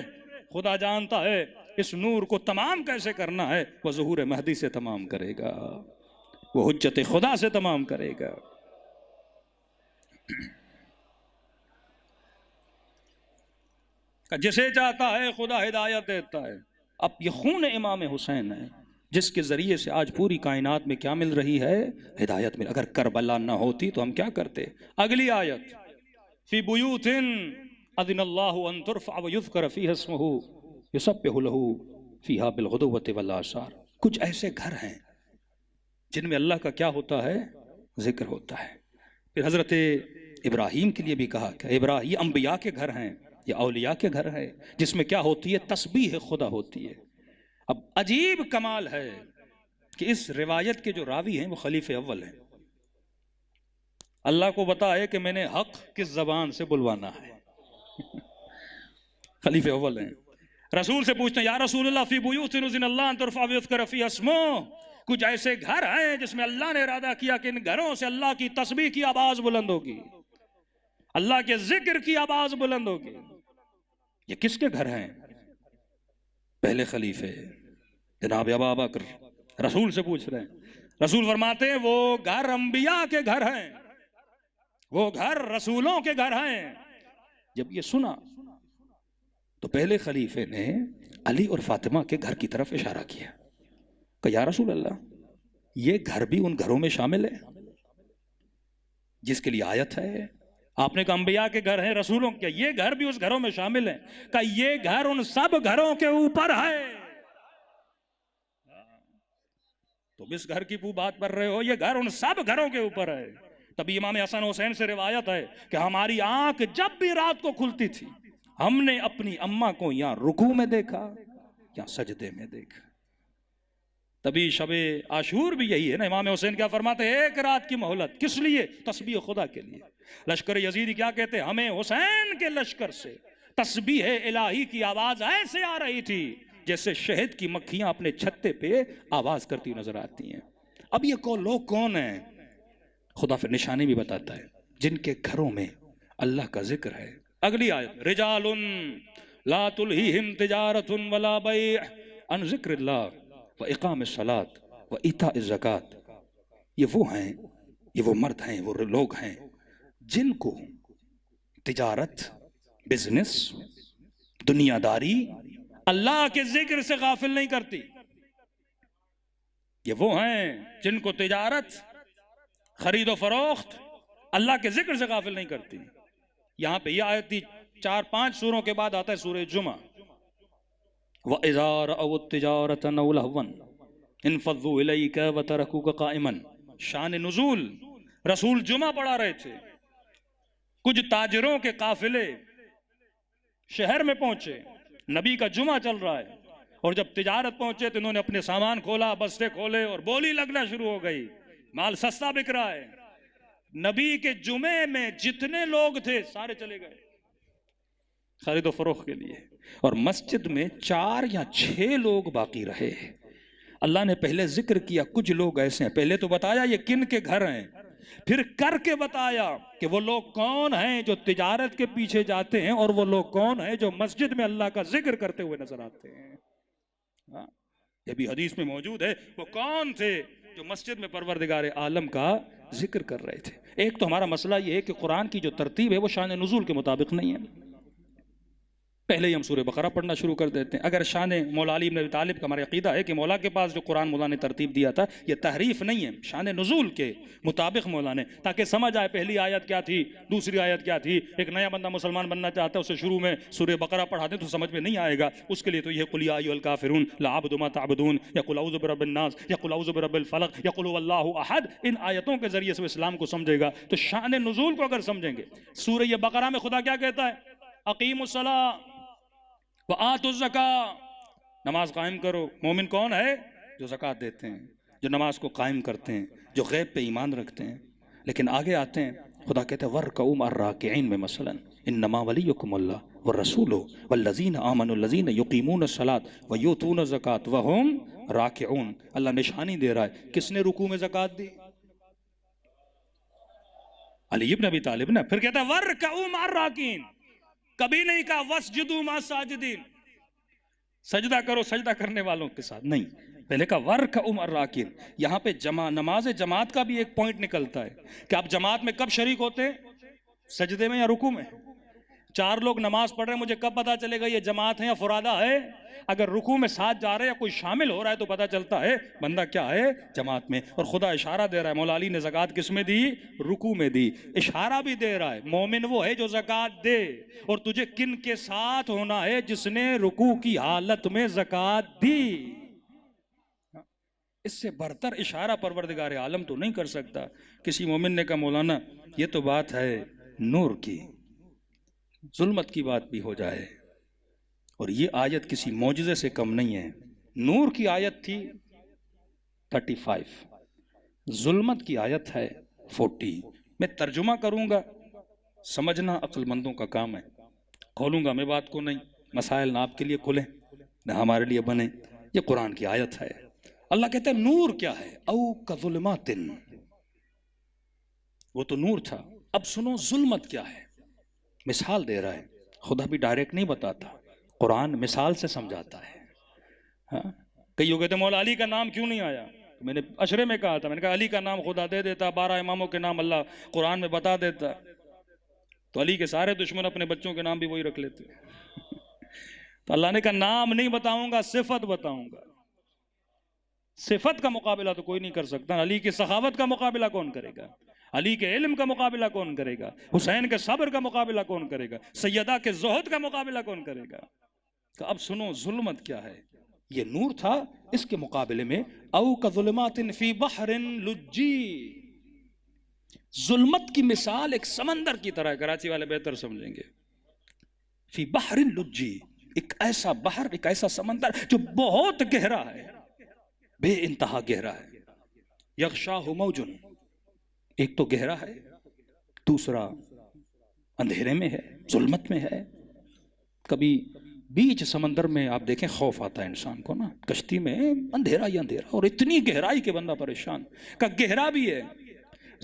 خدا جانتا ہے اس نور کو تمام کیسے کرنا ہے، وہ ظہور مہدی سے تمام کرے گا، وہ حجت خدا سے تمام کرے گا۔ جسے چاہتا ہے خدا ہدایت دیتا ہے۔ اب یہ خون امام حسین ہے جس کے ذریعے سے آج پوری کائنات میں کیا مل رہی ہے؟ ہدایت مل۔ اگر کربلا نہ ہوتی تو ہم کیا کرتے؟ اگلی آیت، فی بیوت اذن اللہ ان ترفع ویذکر فیہا اسمہ یسبح لہ فیہا بالغدوۃ والآصال۔ کچھ ایسے گھر ہیں جن میں اللہ کا کیا ہوتا ہے؟ ذکر ہوتا ہے۔ پھر حضرت ابراہیم کے لیے بھی کہا کہ ابراہیم، یہ انبیاء کے گھر ہیں، یہ اولیاء کے گھر ہے، جس میں کیا ہوتی ہے؟ تسبیح خدا ہوتی ہے۔ اب عجیب کمال ہے کہ اس روایت کے جو راوی ہیں وہ خلیفہ اول ہیں۔ اللہ کو بتا ہے کہ میں نے حق کس زبان سے بلوانا ہے، خلیفہ اول ہیں۔ رسول سے پوچھتے ہیں یا رسول اللہ فی بیوت اذن اللہ ان ترفع ویذکر فیہا اسمہ، کچھ ایسے گھر ہیں جس میں اللہ نے ارادہ کیا کہ ان گھروں سے اللہ کی تسبیح کی آواز بلند ہوگی، اللہ کے ذکر کی آواز بلند ہوگی۔ یہ کس کے گھر ہیں؟ پہلے خلیفے جناب ابا بکر۔ رسول سے پوچھ رہے ہیں، رسول فرماتے ہیں وہ گھر انبیاء کے گھر ہیں، وہ گھر رسولوں کے گھر ہیں۔ جب یہ سنا تو پہلے خلیفے نے علی اور فاطمہ کے گھر کی طرف اشارہ کیا کہ یا رسول اللہ یہ گھر بھی ان گھروں میں شامل ہے جس کے لیے آیت ہے۔ آپ نے کہا انبیاء کے گھر ہیں، رسولوں کے، یہ گھر بھی اس گھروں میں شامل ہیں۔ کہ یہ گھر ان سب گھروں کے اوپر ہے۔ تم اس گھر کی بات کر رہے ہو، یہ گھر ان سب گھروں کے اوپر ہے۔ تبھی امام حسن حسین سے روایت ہے کہ ہماری آنکھ جب بھی رات کو کھلتی تھی ہم نے اپنی اماں کو یا رکوع میں دیکھا یا سجدے میں دیکھا۔ تبھی شب عاشور بھی یہی ہے نا، امام حسین کیا فرماتے ہیں؟ ایک رات کی مہلت، کس لیے؟ تسبیح خدا کے لیے۔ لشکر یزیدی کیا کہتے ہیں؟ ہمیں حسین کے لشکر سے تسبیح الہی کی آواز ایسے آ رہی تھی جیسے شہد کی مکھیاں اپنے چھتے پہ آواز کرتی نظر آتی ہیں۔ اب یہ لوگ کون ہیں؟ خدا پھر نشانی بھی بتاتا ہے جن کے گھروں میں اللہ کا ذکر ہے۔ اگلی آیت، رجال لا تلہیہم تجارت ولا بیع عن ذکر اللہ وإقام الصلاة وإیتاء الزکاة۔ یہ وہ ہیں، یہ وہ مرد ہیں، وہ لوگ ہیں جن کو تجارت، بزنس، دنیا داری اللہ کے ذکر سے غافل نہیں کرتی۔ یہ وہ ہیں جن کو تجارت، خرید و فروخت اللہ کے ذکر سے غافل نہیں کرتی۔ یہاں پہ یہ آیت 4-5 سوروں کے بعد آتا ہے سورہ جمعہ، وَإِذَا رَأَوُا التِّجَارَةَ أَوْ لَهْوًا انفضوا إِلَيْكَ وَتَرَكُوكَ قَائِمًا۔ شان نزول، رسول جمعہ پڑھا رہے تھے، کچھ تاجروں کے قافلے شہر میں پہنچے، نبی کا جمعہ چل رہا ہے، اور جب تجارت پہنچے تو انہوں نے اپنے سامان کھولا، بستے کھولے اور بولی لگنا شروع ہو گئی، مال سستا بک رہا ہے۔ نبی کے جمعے میں جتنے لوگ تھے سارے چلے گئے خرید و فروخت کے لیے، اور مسجد میں 4 یا 6 لوگ باقی رہے۔ اللہ نے پہلے ذکر کیا کچھ لوگ ایسے ہیں، پہلے تو بتایا یہ کن کے گھر ہیں، پھر کر کے بتایا کہ وہ لوگ کون ہیں جو تجارت کے پیچھے جاتے ہیں، اور وہ لوگ کون ہیں جو مسجد میں اللہ کا ذکر کرتے ہوئے نظر آتے ہیں۔ یہ بھی حدیث میں موجود ہے، وہ کون تھے جو مسجد میں پروردگار عالم کا ذکر کر رہے تھے۔ ایک تو ہمارا مسئلہ یہ ہے کہ قرآن کی جو ترتیب ہے وہ شان نزول کے مطابق نہیں ہے۔ پہلے ہی ہم سورہ بقرہ پڑھنا شروع کر دیتے ہیں۔ اگر شان مولا علی بن ابی طالب کا ہمارا عقیدہ ہے کہ مولا کے پاس جو قرآن مولا نے ترتیب دیا تھا یہ تحریف نہیں ہے، شان نزول کے مطابق مولا نے، تاکہ سمجھ آئے پہلی آیت کیا تھی، دوسری آیت کیا تھی۔ ایک نیا بندہ مسلمان بننا چاہتا ہے، اسے شروع میں سورہ بقرہ پڑھا دیں تو سمجھ میں نہیں آئے گا، اس کے لیے تو یہ قل یا ایھا الکافرون لا اعبد ما تعبدون، یا قل اعوذ برب الناس، یا قل اعوذ برب الفلق، یا قل هو اللہ احد، ان آیتوں کے ذریعے سے اسلام کو سمجھے گا۔ تو شان نزول کو اگر سمجھیں گے، سورہ بقرہ میں خدا کیا کہتا ہے؟ اقیموا الصلاۃ وآتوا الزکاۃ، نماز قائم کرو۔ مومن کون ہے؟ جو زکوٰۃ دیتے ہیں، جو نماز کو قائم کرتے ہیں، جو غیب پہ ایمان رکھتے ہیں۔ لیکن آگے آتے ہیں، خدا کہتے ہیں وَارْكَعُوا مَعَ الرَّاكِعِينَ میں مثلا انما ولیکم اللہ والرسول والذین آمنوا الذین یقیمون الصلاۃ ویؤتون الزکاۃ وہم راکعون۔ اللہ نشانی دے رہا ہے کس نے رکوع میں زکوٰۃ دی؟ علی بن ابی طالب نے۔ پھر کہتا ہے وَارْكَعُوا مَعَ الرَّاكِعِينَ، کبھی نہیں کہا وَاسْجُدُوا مَعَ السَّاجِدِينَ، سجدہ کرو سجدہ کرنے والوں کے ساتھ، نہیں، پہلے کہا وَارْكَعُوا مَعَ الرَّاكِعِينَ۔ یہاں پہ نماز جماعت کا بھی ایک پوائنٹ نکلتا ہے کہ آپ جماعت میں کب شریک ہوتے ہیں؟ سجدے میں یا رکوع میں؟ 4 لوگ نماز پڑھ رہے ہیں، مجھے کب پتا چلے گا یہ جماعت ہے یا فرادہ ہے؟ اگر رکوع میں ساتھ جا رہے ہیں یا کوئی شامل ہو رہا ہے تو پتا چلتا ہے بندہ کیا ہے؟ جماعت میں۔ اور خدا اشارہ دے رہا ہے، مولا علی نے زکوٰۃ کس میں دی؟ رکوع میں دی۔ اشارہ بھی دے رہا ہے مومن وہ ہے جو زکوٰۃ دے، اور تجھے کن کے ساتھ ہونا ہے؟ جس نے رکوع کی حالت میں زکوٰۃ دی۔ اس سے برتر اشارہ پروردگار عالم تو نہیں کر سکتا۔ کسی مومن نے کہا مولانا یہ تو بات ہے نور کی، ظلمت کی بات بھی ہو جائے، اور یہ آیت کسی معجزے سے کم نہیں ہے۔ نور کی آیت تھی 35، ظلمت کی آیت ہے 40۔ میں ترجمہ کروں گا، سمجھنا عقل مندوں کا کام ہے، کھولوں گا میں بات کو نہیں، مسائل نہ آپ کے لیے کھلیں نہ ہمارے لیے بنے۔ یہ قرآن کی آیت ہے۔ اللہ کہتا ہے نور کیا ہے؟ او کظلمات، وہ تو نور تھا، اب سنو ظلمت کیا ہے۔ مثال دے رہا ہے، خدا بھی ڈائریکٹ نہیں بتاتا، قرآن مثال سے سمجھاتا ہے۔ کئی لوگ کہتے ہیں مولا علی کا نام کیوں نہیں آیا؟ میں نے اشرے میں کہا تھا، میں نے کہا علی کا نام خدا دے دیتا، 12 اماموں کے نام اللہ قرآن میں بتا دیتا، تو علی کے سارے دشمن اپنے بچوں کے نام بھی وہی رکھ لیتے۔ تو اللہ نے کہا نام نہیں بتاؤں گا، صفت بتاؤں گا۔ صفت کا مقابلہ تو کوئی نہیں کر سکتا۔ علی کی سخاوت کا مقابلہ کون کرے گا؟ علی کے علم کا مقابلہ کون کرے گا؟ حسین کے صبر کا مقابلہ کون کرے گا؟ سیدہ کے زہد کا مقابلہ کون کرے گا؟ تو اب سنو ظلمت کیا ہے۔ یہ نور تھا، اس کے مقابلے میں او کظلمات فی بحر لجی، ظلمت کی مثال ایک سمندر کی طرح ہے، کراچی والے بہتر سمجھیں گے۔ فی بحر لجی، ایک ایسا بحر، ایک ایسا سمندر جو بہت گہرا ہے، بے انتہا گہرا ہے۔ یغشاہ موج، ایک تو گہرا ہے، دوسرا اندھیرے میں ہے، ظلمت میں ہے۔ کبھی بیچ سمندر میں آپ دیکھیں خوف آتا ہے انسان کو نا، کشتی میں اندھیرا ہی اندھیرا، اور اتنی گہرائی کے بندہ پریشان، کہ گہرا بھی ہے،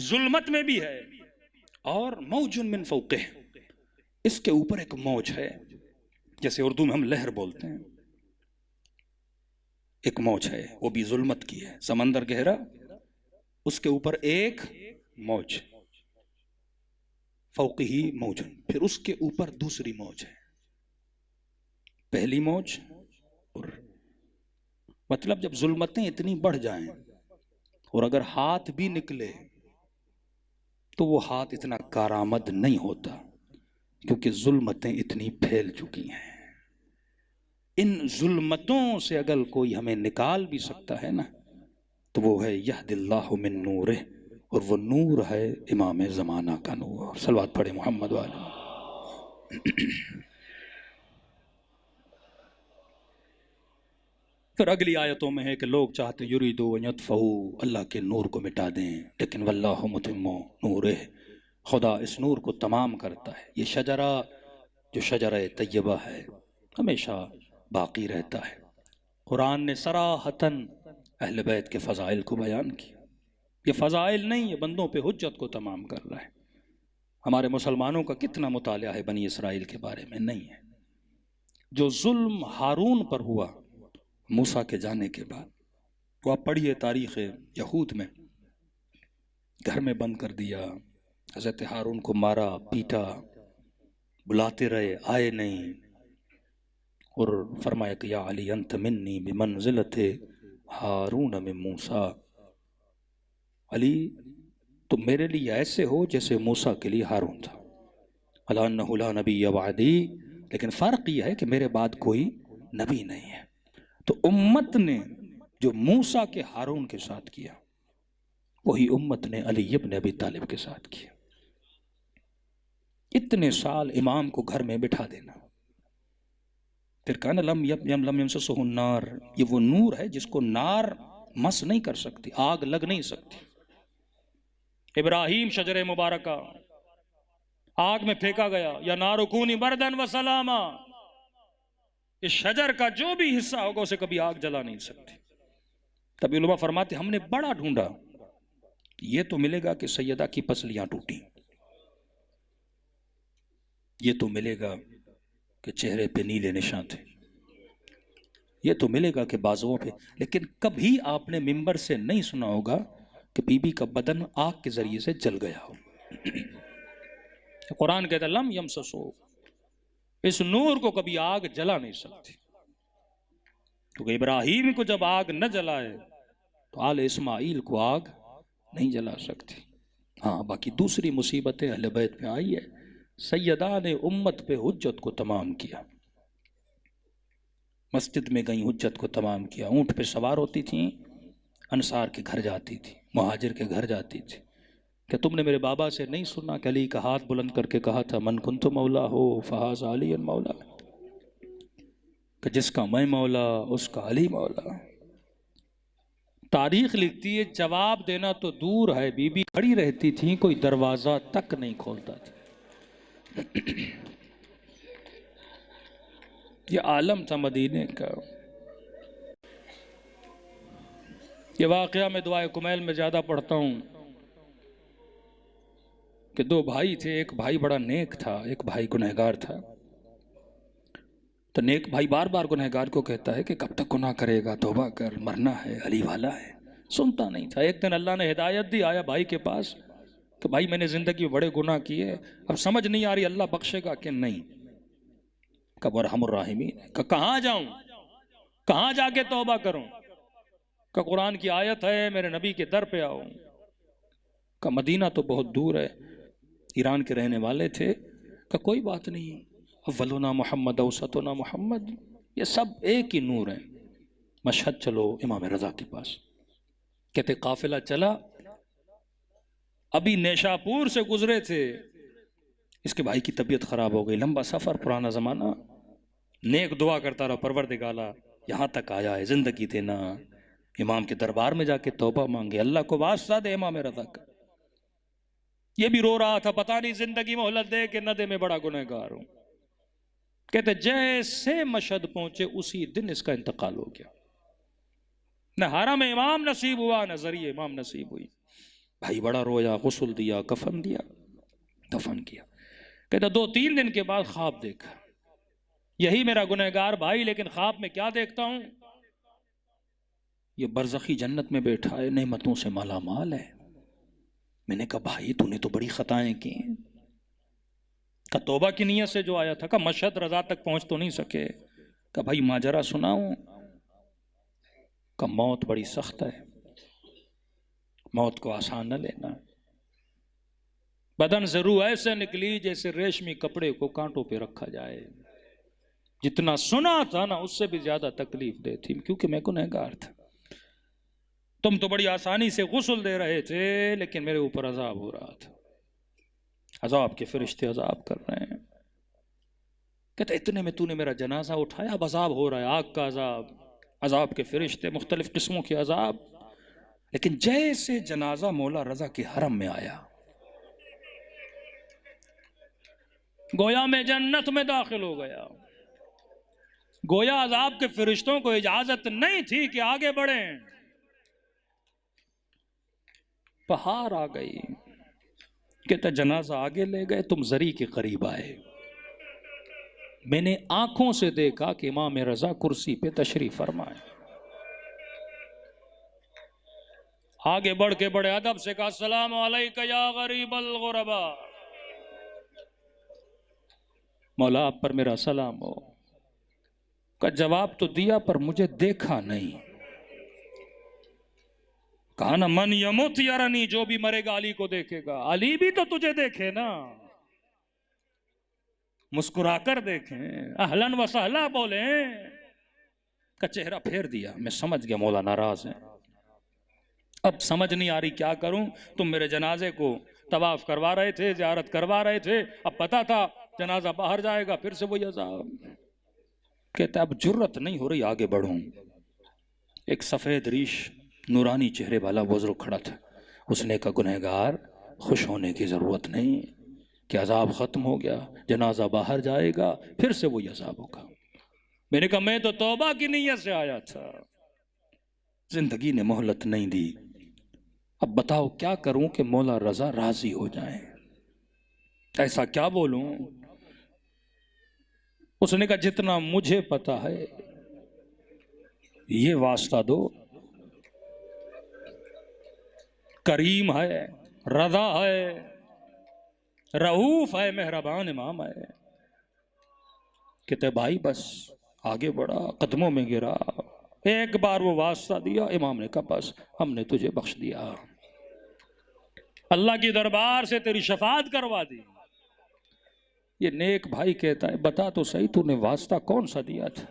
ظلمت میں بھی ہے، اور موج من فوقہ، اس کے اوپر ایک موج ہے، جیسے اردو میں ہم لہر بولتے ہیں، ایک موج ہے، وہ بھی ظلمت کی ہے، سمندر گہرا، اس کے اوپر ایک موج، فوقہ موج، پھر اس کے اوپر دوسری موج ہے، پہلی موج، اور مطلب جب ظلمتیں اتنی بڑھ جائیں اور اگر ہاتھ بھی نکلے تو وہ ہاتھ اتنا کارآمد نہیں ہوتا، کیونکہ ظلمتیں اتنی پھیل چکی ہیں۔ ان ظلمتوں سے اگر کوئی ہمیں نکال بھی سکتا ہے نا تو وہ ہے یہد اللہ من نورہ، اور وہ نور ہے امام زمانہ کا نور۔ صلوات پڑھے محمد والے۔ پھر اگلی آیتوں میں ہے کہ لوگ چاہتے یریدو ان یطفئوا، اللہ کے نور کو مٹا دیں، لیکن واللہ متم نورہ، خدا اس نور کو تمام کرتا ہے۔ یہ شجرہ جو شجرہ طیبہ ہے ہمیشہ باقی رہتا ہے۔ قرآن نے صراحتاً اہل بیت کے فضائل کو بیان کیا۔ یہ فضائل نہیں، یہ بندوں پہ حجت کو تمام کر رہا ہے۔ ہمارے مسلمانوں کا کتنا مطالعہ ہے بنی اسرائیل کے بارے میں؟ نہیں ہے۔ جو ظلم ہارون پر ہوا موسیٰ کے جانے کے بعد، وہ آپ پڑھیے تاریخ یہود میں، گھر میں بند کر دیا، حضرت ہارون کو مارا پیٹا، بلاتے رہے آئے نہیں، اور فرمایا کہ یا علی انت منی بمنزلت ہارون من موسیٰ، علی تم میرے لیے ایسے ہو جیسے موسیٰ کے لیے ہارون تھا۔ الا انہ لا نبی بعدی، لیکن فرق یہ ہے کہ میرے بعد کوئی نبی نہیں ہے۔ تو امت نے جو موسیٰ کے ہارون کے ساتھ کیا، وہی امت نے علی ابن ابی طالب کے ساتھ کیا۔ اتنے سال امام کو گھر میں بٹھا دینا، پھر کہنا لم یمسسہ النار، یہ وہ نور ہے جس کو نار مس نہیں کر سکتی، آگ لگ نہیں سکتی۔ ابراہیم شجر مبارکہ آگ میں پھینکا گیا، یا نار کونی بردن و سلاما، اس شجر کا جو بھی حصہ ہوگا اسے کبھی آگ جلا نہیں سکتی۔ تب علماء فرماتے ہم نے بڑا ڈھونڈا، یہ تو ملے گا کہ سیدہ کی پسلیاں ٹوٹی، یہ تو ملے گا کہ چہرے پہ نیلے نشان تھے، یہ تو ملے گا کہ بازوؤں پہ، لیکن کبھی آپ نے ممبر سے نہیں سنا ہوگا کہ بی بی کا بدن آگ کے ذریعے سے جل گیا ہو۔ قرآن کہتا ہے لم یمسسو، اس نور کو کبھی آگ جلا نہیں سکتی، کیونکہ ابراہیم کو جب آگ نہ جلائے تو آل اسماعیل کو آگ نہیں جلا سکتی۔ ہاں باقی دوسری مصیبتیں اہل بیت میں آئی ہے، سیدہ نے امت پہ حجت کو تمام کیا، مسجد میں گئیں حجت کو تمام کیا، اونٹ پہ سوار ہوتی تھیں، انصار کے گھر جاتی تھی، مہاجر کے گھر جاتی تھی۔ کہ تم نے میرے بابا سے نہیں سنا کہ علی کا ہاتھ بلند کر کے کہا تھا من کنت مولا ہو فہذا علی مولا، کہ جس کا میں مولا اس کا علی مولا۔ تاریخ لکھتی ہے جواب دینا تو دور ہے، بی بی کھڑی رہتی تھی، کوئی دروازہ تک نہیں کھولتا تھا۔ یہ عالم تھا مدینے کا۔ یہ واقعہ میں دعائے کمیل میں زیادہ پڑھتا ہوں کہ دو بھائی تھے، ایک بھائی بڑا نیک تھا، ایک بھائی گنہگار تھا۔ تو نیک بھائی بار بار گنہگار کو کہتا ہے کہ کب تک گناہ کرے گا، توبہ کر، مرنا ہے، علی والا ہے۔ سنتا نہیں تھا۔ ایک دن اللہ نے ہدایت دی، آیا بھائی کے پاس کہ بھائی میں نے زندگی میں بڑے گناہ کیے، اب سمجھ نہیں آ رہی اللہ بخشے گا کہ نہیں۔ کب ارحم الراحمین، کہ کہاں جاؤں، کہاں جا کے توبہ کروں؟ کہ قرآن کی آیت ہے میرے نبی کے در پہ آؤ۔ کہ مدینہ تو بہت دور ہے، ایران کے رہنے والے تھے۔ کہ کوئی بات نہیں، اولنا محمد اوسطنا محمد، یہ سب ایک ہی نور ہے۔ مشہد چلو امام رضا کے پاس۔ کہتے قافلہ چلا، ابھی نیشاپور سے گزرے تھے، اس کے بھائی کی طبیعت خراب ہو گئی، لمبا سفر، پرانا زمانہ، نیک دعا کرتا رہا پروردگارا یہاں تک آیا ہے، زندگی دینا، امام کے دربار میں جا کے توبہ مانگے، اللہ کو واسطہ دے امام رضا کا۔ یہ بھی رو رہا تھا، پتہ نہیں زندگی مہلت دے کہ نہ دے، میں بڑا گنہگار ہوں۔ کہتے جیسے مشہد پہنچے اسی دن اس کا انتقال ہو گیا، نہ حرم امام نصیب ہوا نہ ذریعہ امام نصیب ہوئی۔ بھائی بڑا رویا، غسل دیا، کفن دیا، دفن کیا۔ کہتا 2-3 دن کے بعد خواب دیکھا، یہی میرا گنہگار بھائی، لیکن خواب میں کیا دیکھتا ہوں، یہ برزخی جنت میں بیٹھا ہے، نعمتوں سے مالا مال ہے۔ میں نے کہا بھائی تو نے تو بڑی خطائیں کی ہیں۔ کہ توبہ کی نیت سے جو آیا تھا، کہ مشہد رضا تک پہنچ تو نہیں سکے۔ کہ بھائی ماجرا سناؤں؟ کہ موت بڑی سخت ہے، موت کو آسان نہ لینا۔ بدن سے روح ایسے نکلی جیسے ریشمی کپڑے کو کانٹوں پہ رکھا جائے۔ جتنا سنا تھا نا اس سے بھی زیادہ تکلیف دہ تھی، کیونکہ میں گنہگار تھا۔ تم تو بڑی آسانی سے غسل دے رہے تھے، لیکن میرے اوپر عذاب ہو رہا تھا، عذاب کے فرشتے عذاب کر رہے ہیں۔ کہتا اتنے میں تو نے میرا جنازہ اٹھایا، اب عذاب ہو رہا ہے، آگ کا عذاب، عذاب کے فرشتے، مختلف قسموں کے عذاب، لیکن جیسے جنازہ مولا رضا کے حرم میں آیا گویا میں جنت میں داخل ہو گیا. گویا عذاب کے فرشتوں کو اجازت نہیں تھی کہ آگے بڑھیں. پہاڑ آ گئی، کہتا جنازہ آگے لے گئے، تم زری کے قریب آئے. میں نے آنکھوں سے دیکھا کہ امام رضا کرسی پہ تشریف فرمائے. آگے بڑھ کے بڑے ادب سے کہا السلام علیکہ یا غریب الغرباء، مولا آپ پر میرا سلام ہو. کا جواب تو دیا پر مجھے دیکھا نہیں. کہا نا من یموت یرنی، جو بھی مرے گا علی کو دیکھے گا. علی بھی تو تجھے دیکھے نا، مسکرا کر دیکھیں، اہلاً و سہلا بولیں. کا چہرہ پھیر دیا. میں سمجھ گیا مولا ناراض ہیں. اب سمجھ نہیں آ رہی کیا کروں. تم میرے جنازے کو طواف کروا رہے تھے، زیارت کروا رہے تھے، اب پتا تھا جنازہ باہر جائے گا، پھر سے وہی عذاب. کہتا اب جرت نہیں ہو رہی آگے بڑھوں. ایک سفید ریش نورانی چہرے والا بزرگ کھڑا تھا. اس نے کہا گنہگار خوش ہونے کی ضرورت نہیں کہ عذاب ختم ہو گیا، جنازہ باہر جائے گا، پھر سے وہی عذاب ہوگا. میں نے کہا میں تو توبہ کی نیت سے آیا تھا. زندگی نے مہلت نہیں دی. اب بتاؤ کیا کروں کہ مولا رضا راضی ہو جائیں. ایسا کیا بولوں؟ اس نے کہا جتنا مجھے پتا ہے یہ واسطہ دو، کریم ہے، رضا ہے، رؤوف ہے، مہربان امام ہے. کہتے بھائی بس آگے بڑھا، قدموں میں گرا، ایک بار وہ واسطہ دیا. امام نے کہا بس ہم نے تجھے بخش دیا، اللہ کی دربار سے تیری شفاعت کروا دی. یہ نیک بھائی کہتا ہے بتا تو صحیح تو نے واسطہ کون سا دیا تھا؟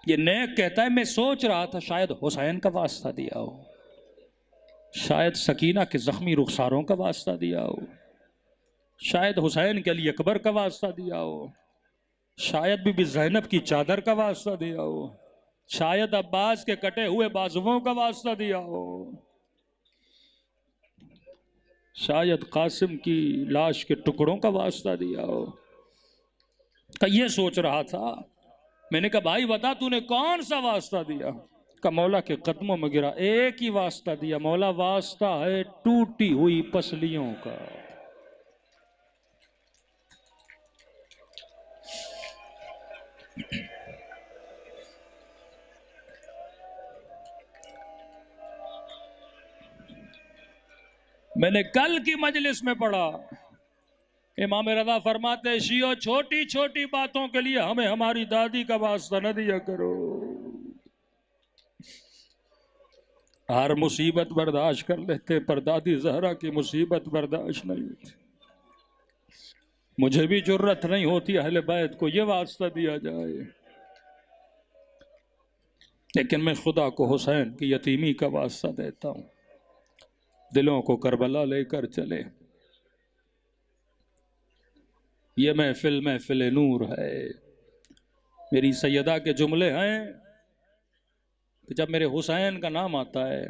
یہ نیک کہتا ہے میں سوچ رہا تھا شاید حسین کا واسطہ دیا ہو، شاید سکینہ کے زخمی رخساروں کا واسطہ دیا ہو، شاید حسین کے علی اکبر کا واسطہ دیا ہو، شاید بی بی زینب کی چادر کا واسطہ دیا ہو، شاید عباس کے کٹے ہوئے بازوؤں کا واسطہ دیا ہو، شاید قاسم کی لاش کے ٹکڑوں کا واسطہ دیا ہو. کہ یہ سوچ رہا تھا. میں نے کہا بھائی بتا تو نے کون سا واسطہ دیا؟ کہ مولا کے قدموں میں گرا، ایک ہی واسطہ دیا مولا، واسطہ ہے ٹوٹی ہوئی پسلیوں کا. میں نے کل کی مجلس میں پڑھا امام رضا فرماتے شیعو چھوٹی چھوٹی باتوں کے لیے ہمیں ہماری دادی کا واسطہ نہ دیا کرو. ہر مصیبت برداشت کر لیتے پر دادی زہرا کی مصیبت برداشت نہیں ہوتی. مجھے بھی جرت نہیں ہوتی اہل بیت کو یہ واسطہ دیا جائے، لیکن میں خدا کو حسین کی یتیمی کا واسطہ دیتا ہوں. دلوں کو کربلا لے کر چلے. یہ محفل محفل نور ہے. میری سیدہ کے جملے ہیں کہ جب میرے حسین کا نام آتا ہے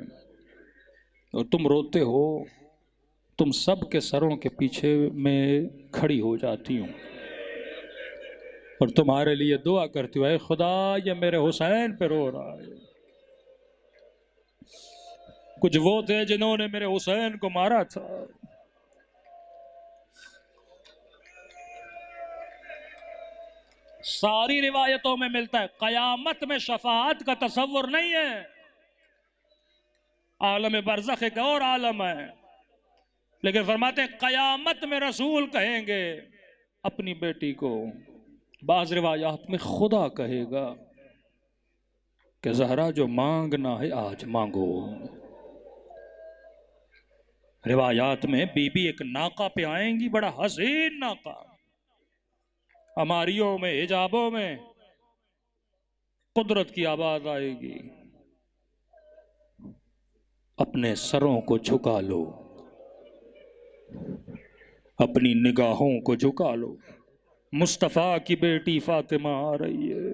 اور تم روتے ہو، تم سب کے سروں کے پیچھے میں کھڑی ہو جاتی ہوں اور تمہارے لیے دعا کرتی ہوں اے خدا یہ میرے حسین پہ رو رہا ہے. کچھ وہ تھے جنہوں نے میرے حسین کو مارا تھا. ساری روایتوں میں ملتا ہے قیامت میں شفاعت کا تصور نہیں ہے. عالم برزخ ایک اور عالم ہے، لیکن فرماتے ہیں قیامت میں رسول کہیں گے اپنی بیٹی کو. بعض روایات میں خدا کہے گا کہ زہرا جو مانگنا ہے آج مانگو. روایات میں بی بی ایک ناقہ پہ آئیں گی، بڑا حسین ناقہ، ہماریوں میں حجابوں میں قدرت کی آواز آئے گی اپنے سروں کو جھکا لو، اپنی نگاہوں کو جھکا لو. مصطفیٰ کی بیٹی فاطمہ آ رہی ہے۔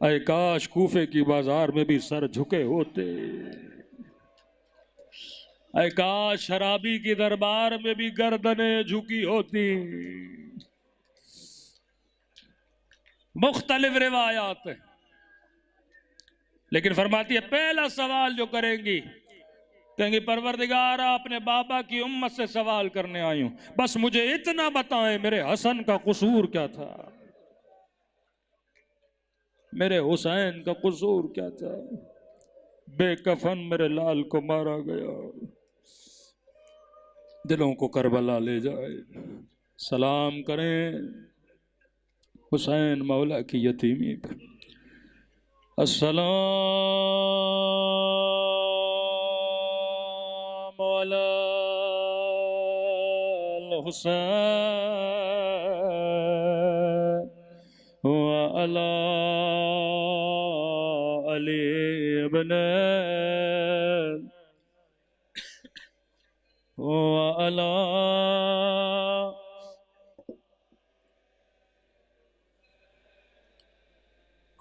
اے کاش کوفے کی بازار میں بھی سر جھکے ہوتے، اے کاش شرابی کی دربار میں بھی گردنیں جھکی ہوتی۔ مختلف روایات ہیں، لیکن فرماتی ہے پہلا سوال جو کریں گی، کہیں گی پروردگارا اپنے بابا کی امت سے سوال کرنے آئی ہوں، بس مجھے اتنا بتائیں میرے حسن کا قصور کیا تھا، میرے حسین کا قصور کیا تھا، بے کفن میرے لال کو مارا گیا، دلوں کو کربلا لے جائے، سلام کریں حسین مولا کی یتیمی پر۔ السلام علی الحسین وعلی علی ابن وعلی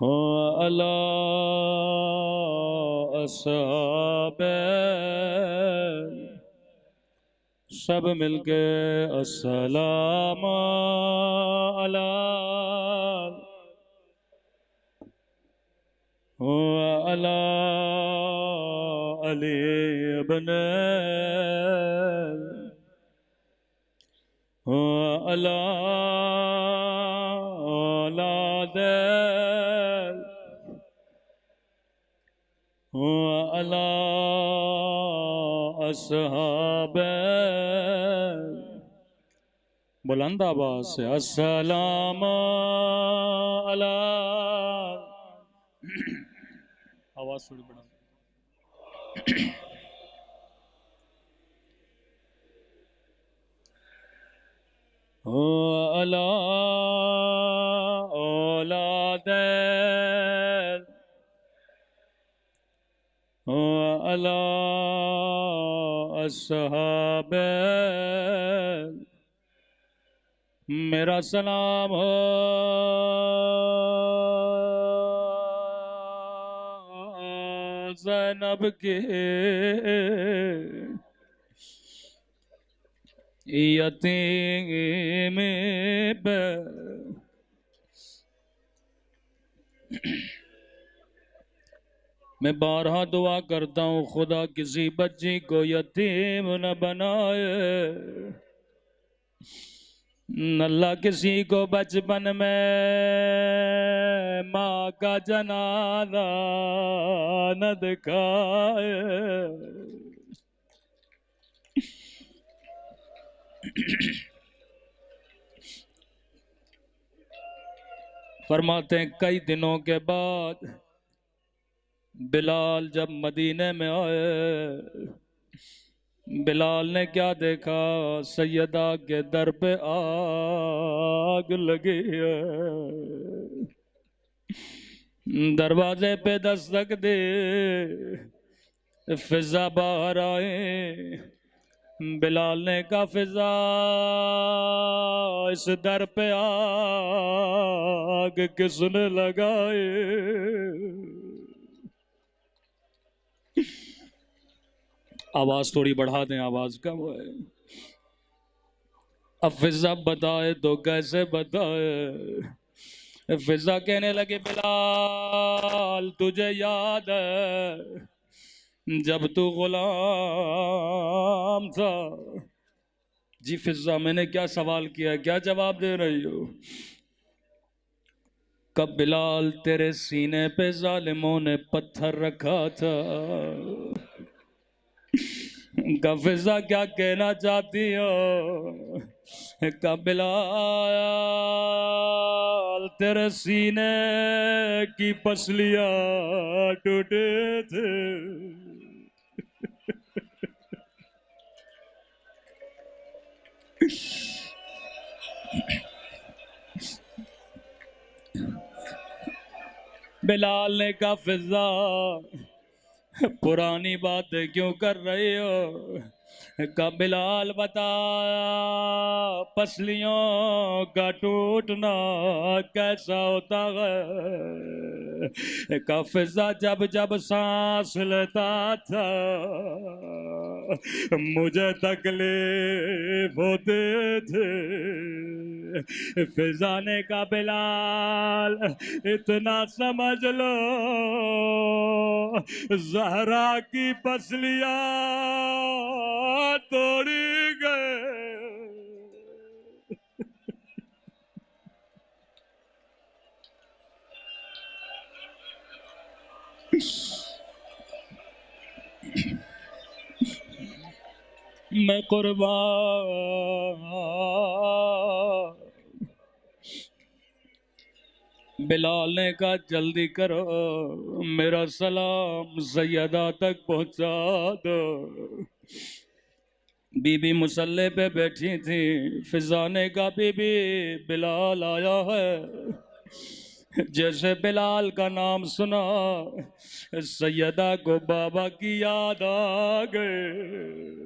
وعلی اصحاب، سب مل کے السلام علی وعلی علی ابن وعلی اولاد وعلی اصحاب، بلند آواز سے السلام علی، آواز تھوڑی بڑھا، وعلی اولاد وعلی اصحاب، میرا سلام ہو زینب کے یتیم پہ، میں بارہا دعا کرتا ہوں خدا کسی بچی کو یتیم نہ بنائے، اللہ کسی کو بچپن میں ماں کا جنازہ نہ دکھائے۔ فرماتے ہیں کئی دنوں کے بعد بلال جب مدینے میں آئے، بلال نے کیا دیکھا، سیدہ کے در پہ آگ لگی ہے، دروازے پہ دستک دے، فضا باہر آئے، بلال نے کہا فضا اس در پہ آگ کس نے لگائے؟ آواز تھوڑی بڑھا دیں، آواز کم ہے۔ اب فضا بتائے تو کیسے بتائے؟ فضا کہنے لگے بلال تجھے یاد ہے جب تو غلام تھا؟ جی فضا میں نے کیا سوال کیا، کیا جواب دے رہی ہو؟ کب بلال تیرے سینے پہ ظالموں نے پتھر رکھا تھا، فضا کیا کہنا چاہتی ہو؟ بلال تیرے سینے کی پسلیاں ٹوٹے تھے، بلال نے کہا فضا پرانی باتیں کیوں کر رہی ہو؟ کا بلال بتا پسلیوں کا ٹوٹنا کیسا ہوتا ہے، کا فضا جب جب سانس لیتا تھا مجھے تکلیف ہوتے تھے، فضا نے کہا بلال اتنا سمجھ لو زہرا کی پسلیاں توڑی گئے۔ میں قربان بلال نے کہا جلدی کرو میرا سلام سیدہ تک پہنچا دو۔ بی بی مصلی پہ بیٹھی تھی، فضا نے کہا بی بی بلال آیا ہے۔ جیسے بلال کا نام سنا سیدہ کو بابا کی یاد آ گئے۔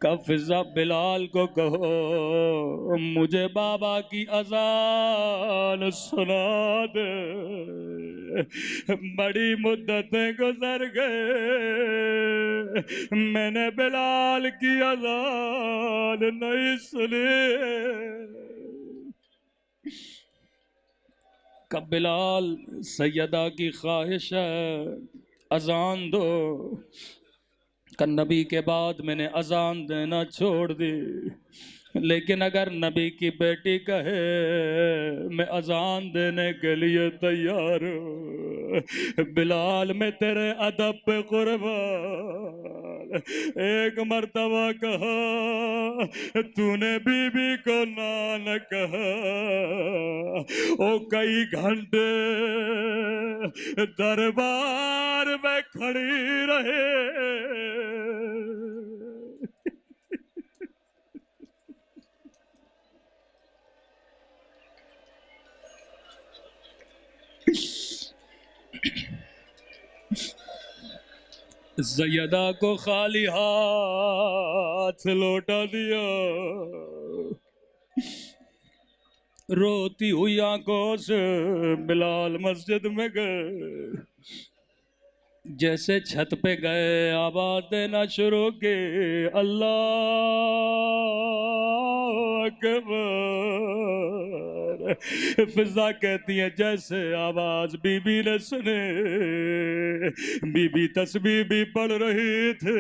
کہ فضا بلال کو کہو مجھے بابا کی اذان سنا دے، بڑی مدتیں گزر گئے میں نے بلال کی اذان نہیں سنی۔ کہ بلال سیدہ کی خواہش ہے اذان دو، کہ نبی کے بعد میں نے اذان دینا چھوڑ دی، لیکن اگر نبی کی بیٹی کہے میں اذان دینے کے لیے تیار ہوں، بلال میں تیرے ادب پہ قربان۔ ایک مرتبہ کہا تو نے بی بی کو نہ کہا، او کئی گھنٹے دربار میں کھڑی رہے۔ سیدہ کو خالی ہاتھ لوٹا دیا، روتی ہوئی آنکھوں سے بلال مسجد میں گئے۔ جیسے چھت پہ گئے آواز دینا شروع کی اللہ اکبر۔ فضا کہتی ہے جیسے آواز بی بی نے سنے، بی بی تسبیح بھی پڑھ رہی تھے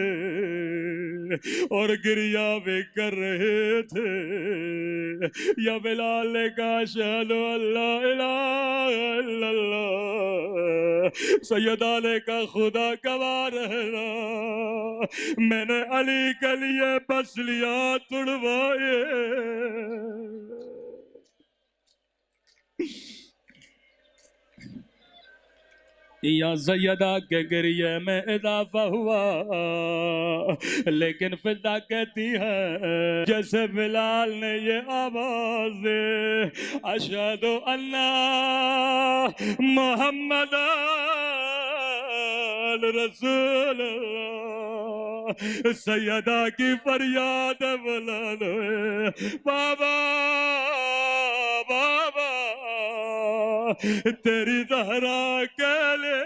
اور گریہ بھی کر رہے تھے۔ یا بلال نے کہا اشہد ان لا الہ الا اللہ۔ سیدہ نے کہا خدا گواہ رہنا میں نے علی کے لیے پسلیاں توڑوائے۔ یا سیدہ کے گریہ میں اضافہ ہوا، لیکن فضا کہتی ہے جیسے بلال نے یہ آواز دے اشہد ان محمد رسول اللہ، سیدہ کی فریاد بلال ہوئے بابا بابا تیری زہرا کے لے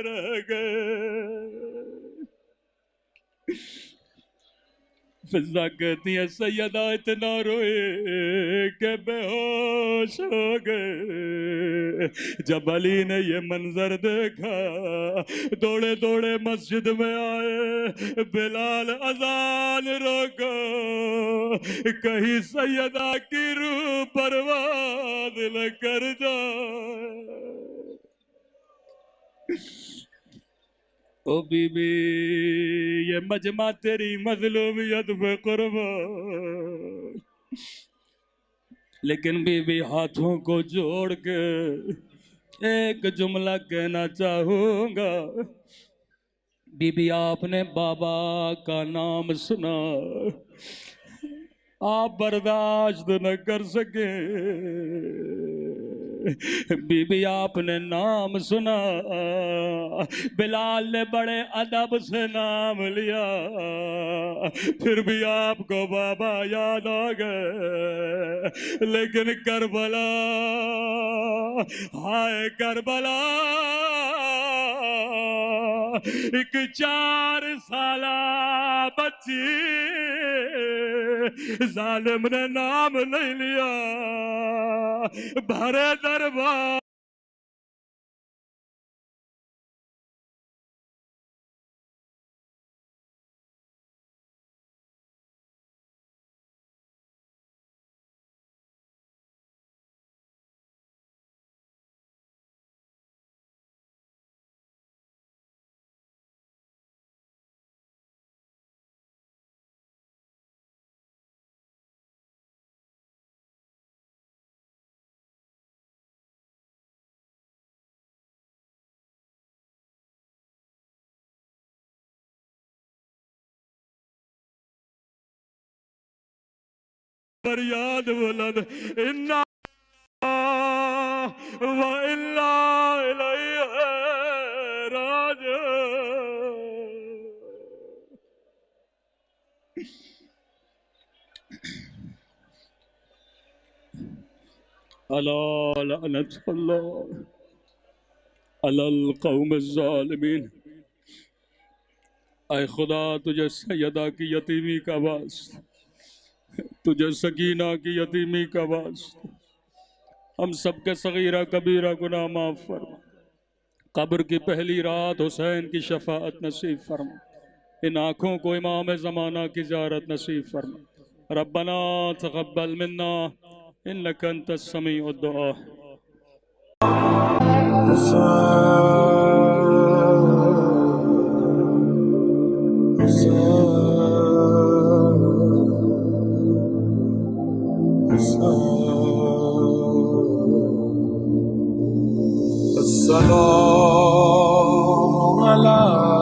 رہ گئے۔ فضا کہتی ہے سیدہ اتنا روئے کہ بے ہوش ہو گئے۔ جب علی نے یہ منظر دیکھا دوڑے دوڑے مسجد میں آئے، بلال اذان روکو کہیں سیدہ کی روح پرواز نہ کر جائے۔ او بی بی یہ مجمع تیری مظلومیت پہ قربان، لیکن بی بی ہاتھوں کو جوڑ کے ایک جملہ کہنا چاہوں گا۔ بی بی آپ نے بابا کا نام سنا، آپ برداشت نہ کر سکے، بی بی آپ نے نام سنا، بلال نے بڑے ادب سے نام لیا، پھر بھی آپ کو بابا یاد آ گئے۔ لیکن کربلا، ہائے کربلا، ایک 4 سالہ بچی، ظالم نے نام نہیں لیا، بھرے دربار فریاد بلند، انا وإلا إلیہ راجعون۔ الا لعنت اللہ علی القوم الظالمین۔ اے خدا تجھے سیدہ کی یتیمی کا واسطہ، تجھے سکینہ کی یتیمی کا واسطہ، ہم سب کے صغیرہ کبیرہ گناہ معاف فرما۔ قبر کی پہلی رات حسین کی شفاعت نصیب فرما۔ ان آنکھوں کو امام زمانہ کی زیارت نصیب فرما۔ ربنا تقبل منا انک انت السمیع الدعاء۔ السلام علیکم